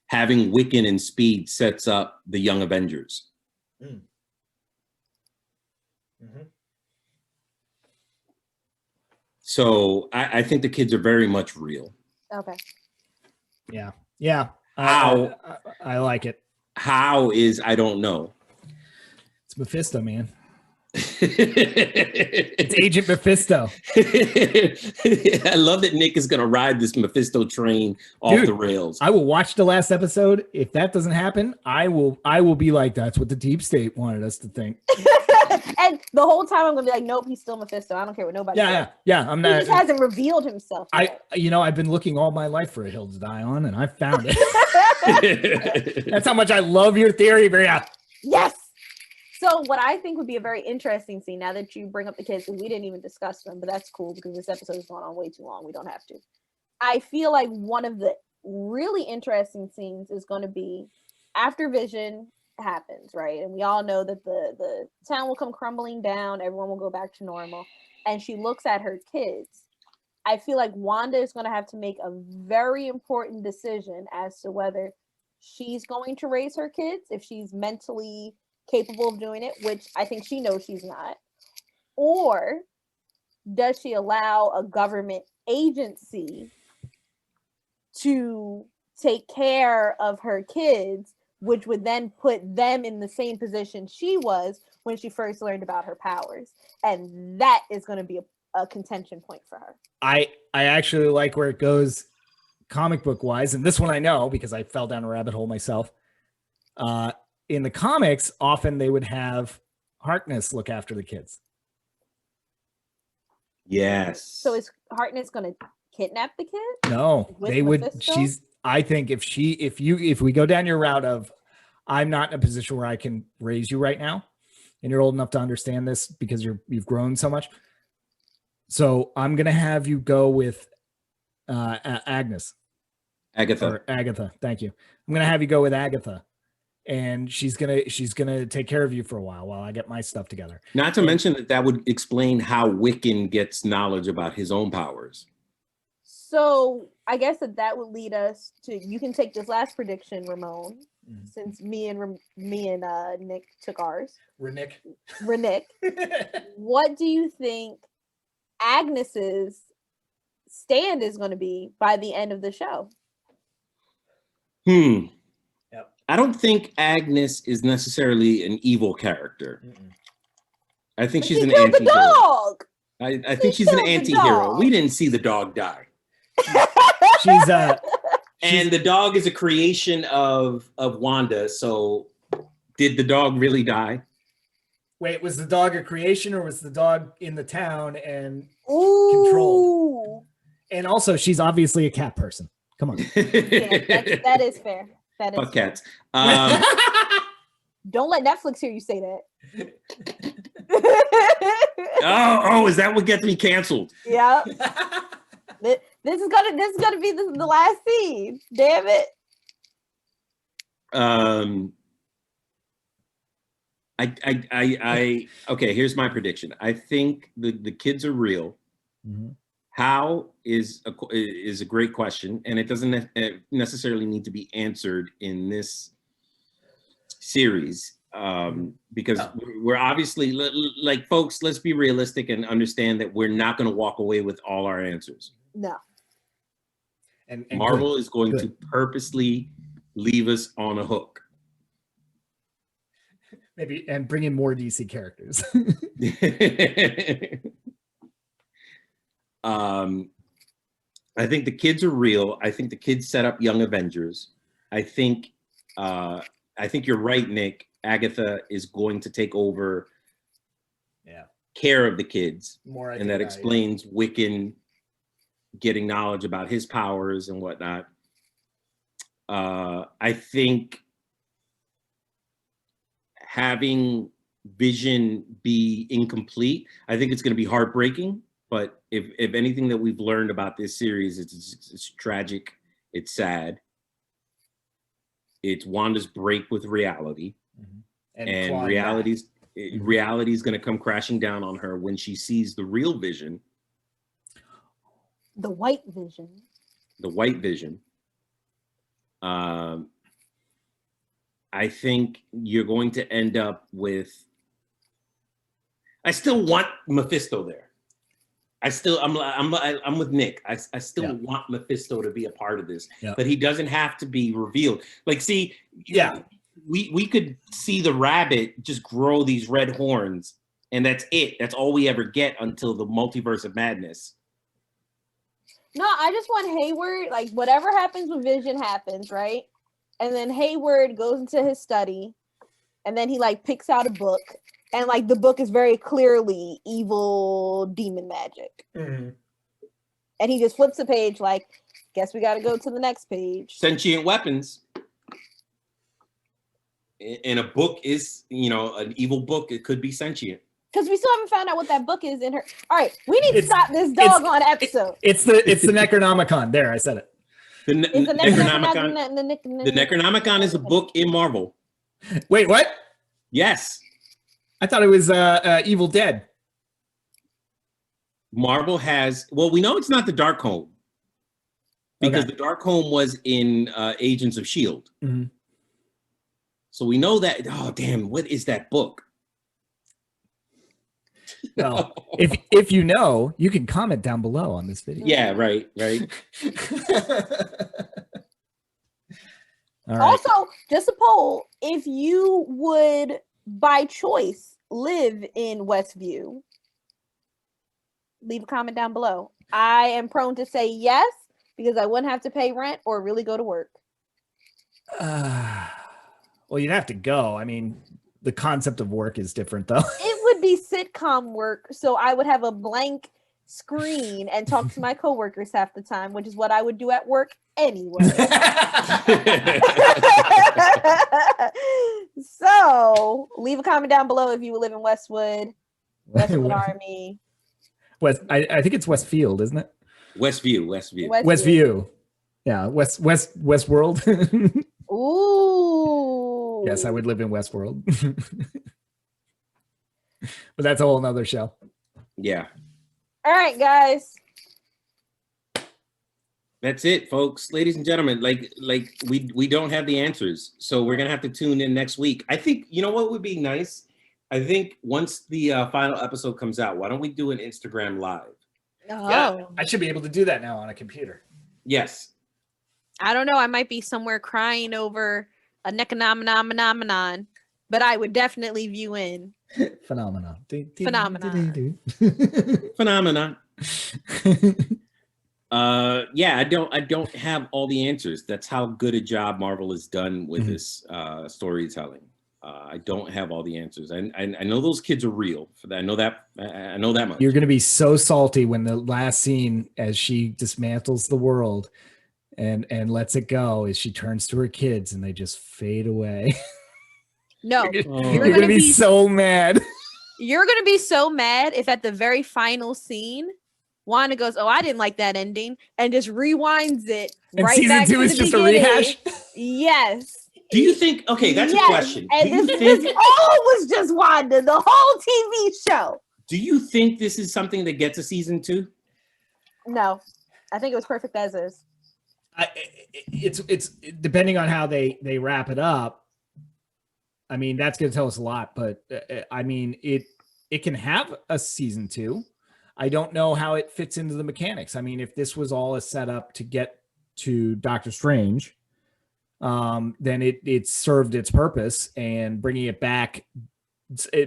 having Wiccan and Speed sets up the Young Avengers.
Mm-hmm.
So I think the kids are very much real.
Okay.
Yeah. Yeah.
How
I like it.
How is, I don't know.
It's Mephisto, man. It's Agent Mephisto.
I love that Nick is going to ride this Mephisto train off the rails.
I will watch the last episode. If that doesn't happen, I will be like, that's what the deep state wanted us to think.
And the whole time I'm gonna be like, nope, he's still Mephisto. I don't care what nobody says.
Yeah. I'm not.
He just hasn't revealed himself yet.
I've been looking all my life for a hill to die on, and I found it. That's how much I love your theory, Bria.
Yes. So what I think would be a very interesting scene, now that you bring up the kids, because we didn't even discuss them, but that's cool because this episode has gone on way too long. We don't have to. I feel like one of the really interesting scenes is going to be after Vision happens, right? And we all know that the town will come crumbling down, everyone will go back to normal, and she looks at her kids. I feel like Wanda is going to have to make a very important decision as to whether she's going to raise her kids, if she's mentally capable of doing it, which I think she knows she's not, or does she allow a government agency to take care of her kids, which would then put them in the same position she was when she first learned about her powers. And that is going to be a contention point for her.
I actually like where it goes comic book wise. And this one I know because I fell down a rabbit hole myself. In the comics, often they would have Harkness look after the kids.
Yes.
So is Harkness going to kidnap the kid?
No, they would.
Mephisto?
I think if we go down your route of, I'm not in a position where I can raise you right now, and you're old enough to understand this because you've grown so much. So I'm gonna have you go with Agatha. Thank you. I'm gonna have you go with Agatha, and she's gonna take care of you for a while I get my stuff together.
Not to mention that would explain how Wiccan gets knowledge about his own powers.
So I guess that would lead us to, you can take this last prediction, Ramon, since me and Nick took ours.
Renick.
What do you think Agnes's stand is going to be by the end of the show?
Yep.
I don't think Agnes is necessarily an evil character. I think she's an
anti-hero. The dog.
I think she's an anti-hero. We didn't see the dog die. And the dog is a creation of Wanda. So did the dog really die?
Wait, was the dog a creation or was the dog in the town and controlled? And also, she's obviously a cat person. Come on.
Yeah, that is fair. That is
Fuck cats.
Don't let Netflix hear you say that.
Oh, is that what gets me canceled?
Yeah. This is gonna be the last scene. Damn it.
Okay, here's my prediction. I think the kids are real.
Mm-hmm.
How is a great question, and it doesn't necessarily need to be answered in this series, because we're obviously, like, folks, let's be realistic and understand that we're not going to walk away with all our answers.
No.
And Marvel is going to purposely leave us on a hook.
Maybe, and bring in more DC characters.
I think the kids are real. I think the kids set up Young Avengers. I think you're right, Nick. Agatha is going to take over care of the kids. And that explains Wiccan getting knowledge about his powers and whatnot. I think having Vision be incomplete, I think it's going to be heartbreaking. But if anything that we've learned about this series, it's tragic, it's sad. It's Wanda's break with reality, and reality's going to come crashing down on her when she sees the real Vision.
The white Vision.
The white Vision. I think you're going to end up with I still want Mephisto there. I'm with Nick. I still want Mephisto to be a part of this, but he doesn't have to be revealed. Like, see, we could see the rabbit just grow these red horns, and that's it. That's all we ever get until the multiverse of madness.
No, I just want Hayward, like whatever happens with Vision happens, right? And then Hayward goes into his study, and then he like picks out a book. And like the book is very clearly evil demon magic. Mm-hmm. And he just flips the page like, guess we got to go to the next page.
Sentient weapons. And a book is, an evil book. It could be sentient.
Because we still haven't found out what that book is in her. All right, we need to stop this doggone episode.
It's the Necronomicon. There, I said it.
The Necronomicon. The Necronomicon is a book in Marvel.
Wait, what?
Yes.
I thought it was Evil Dead.
Marvel has, well, we know it's not the Darkhold because the Darkhold was in Agents of S.H.I.E.L.D. Mm-hmm. So we know that, oh, damn, what is that book?
Well, if you know, you can comment down below on this video.
Yeah, right.
Also, just a poll, if you would by choice live in Westview, leave a comment down below. I am prone to say yes because I wouldn't have to pay rent or really go to work.
Well, you'd have to go. I mean, the concept of work is different though.
It would be sitcom work, so I would have a blank screen and talk to my coworkers half the time, which is what I would do at work anyway. So leave a comment down below if you live in Westwood Army.
I think it's Westfield, isn't it?
Westview.
Yeah, Westworld.
Ooh.
Yes, I would live in Westworld. But that's a whole nother show.
Yeah.
All right, guys.
That's it, folks. Ladies and gentlemen, like we don't have the answers. So we're gonna have to tune in next week. I think, you know what would be nice? I think once the final episode comes out, why don't we do an Instagram live?
Oh.
Yeah, I should be able to do that now on a computer.
Yes.
I don't know. I might be somewhere crying over a Necronomicon, but I would definitely view in.
Phenomenon.
Yeah, I don't have all the answers. That's how good a job Marvel has done with this storytelling. I don't have all the answers. I know those kids are real. I know that much.
You're going to be so salty when the last scene, as she dismantles the world and lets it go, is she turns to her kids and they just fade away.
No,
you're going to be so mad.
You're going to be so mad if at the very final scene, Wanda goes, "Oh, I didn't like that ending," and just rewinds it
and
right
season
back
2
to
is
the
just
beginning.
a rehash.
Yes.
Do you think? Okay, that's a question.
And this all was just Wanda, the whole TV show.
Do you think this is something that gets a season 2?
No, I think it was perfect as is.
It's depending on how they wrap it up. I mean, that's going to tell us a lot, but I mean, it can have a season 2. I don't know how it fits into the mechanics. I mean, if this was all a setup to get to Doctor Strange, then it served its purpose, and bringing it back,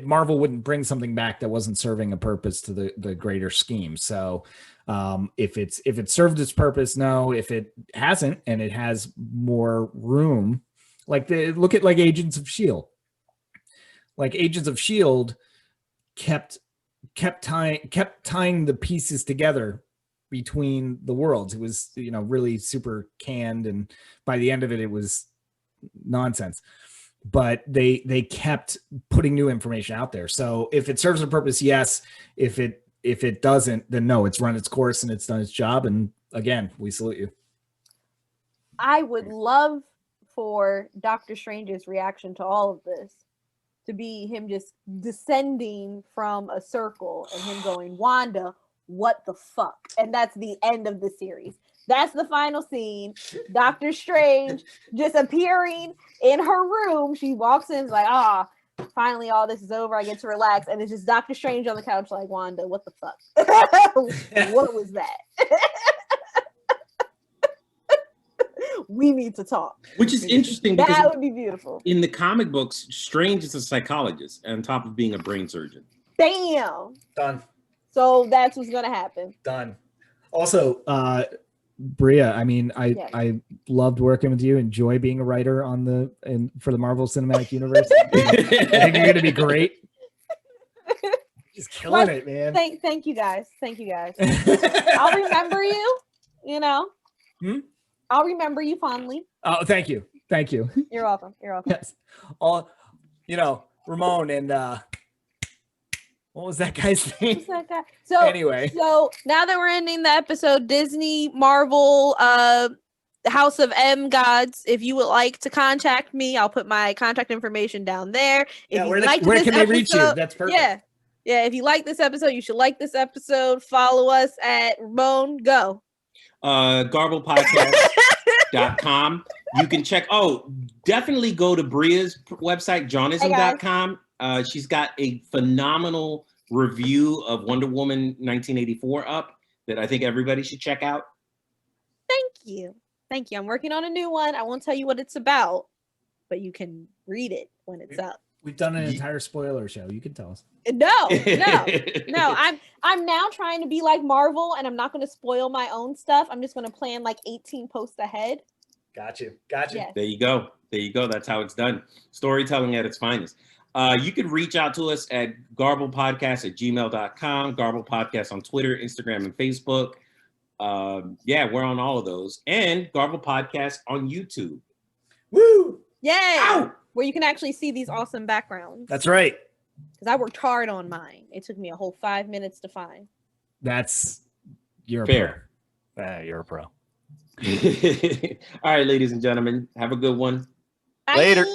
Marvel wouldn't bring something back that wasn't serving a purpose to the greater scheme. So if it served its purpose, no. If it hasn't, and it has more room, look at Agents of S.H.I.E.L.D. Like Agents of S.H.I.E.L.D. kept tying the pieces together between the worlds. It was, really super canned, and by the end of it, it was nonsense. But they kept putting new information out there. So if it serves a purpose, yes. If it doesn't, then no. It's run its course and it's done its job. And again, we salute you.
I would love for Doctor Strange's reaction to all of this to be him just descending from a circle and him going, "Wanda, what the fuck?" And that's the end of the series. That's the final scene. Doctor Strange just appearing in her room. She walks in, like, finally all this is over. I get to relax, and it's just Doctor Strange on the couch, like, Wanda, what the fuck? What was that? We need to talk.
Which is interesting because
that would be beautiful.
In the comic books, Strange is a psychologist on top of being a brain surgeon.
Damn.
Done.
So that's what's gonna happen.
Done. Also, Bria, I mean, I loved working with you. Enjoy being a writer for the Marvel Cinematic Universe. I think you're gonna be great. Just killing it, man.
Thank you guys. Thank you guys. I'll remember you. You know. I'll remember you fondly.
Oh, thank you. Thank you.
You're welcome. You're welcome.
Yes. Ramon and what was that guy's name?
Who's that guy? So
anyway.
So now that we're ending the episode, Disney, Marvel, House of M gods, if you would like to contact me, I'll put my contact information down there. If
where can they reach you? That's perfect.
Yeah. If you like this episode, you should like this episode. Follow us at Ramon. Go.
Garblepodcast.com. You can check. Definitely go to Bria's website, jaunism.com. She's got a phenomenal review of Wonder Woman 1984 up that I think everybody should check out.
Thank you. I'm working on a new one. I won't tell you what it's about, but you can read it when it's up.
We've done an entire spoiler show. You can tell us.
No. I'm now trying to be like Marvel, and I'm not going to spoil my own stuff. I'm just going to plan like 18 posts ahead.
Got you.
Yes.
There you go. That's how it's done. Storytelling at its finest. You can reach out to us at garblepodcast@gmail.com, Garble Podcast on Twitter, Instagram, and Facebook. We're on all of those. And Garble Podcast on YouTube.
Woo!
Yay!
Ow!
Where you can actually see these awesome backgrounds.
That's right.
Because I worked hard on mine. It took me a whole 5 minutes to find.
You're
fair.
You're a pro.
All right, ladies and gentlemen, have a good one.
Bye.
Later.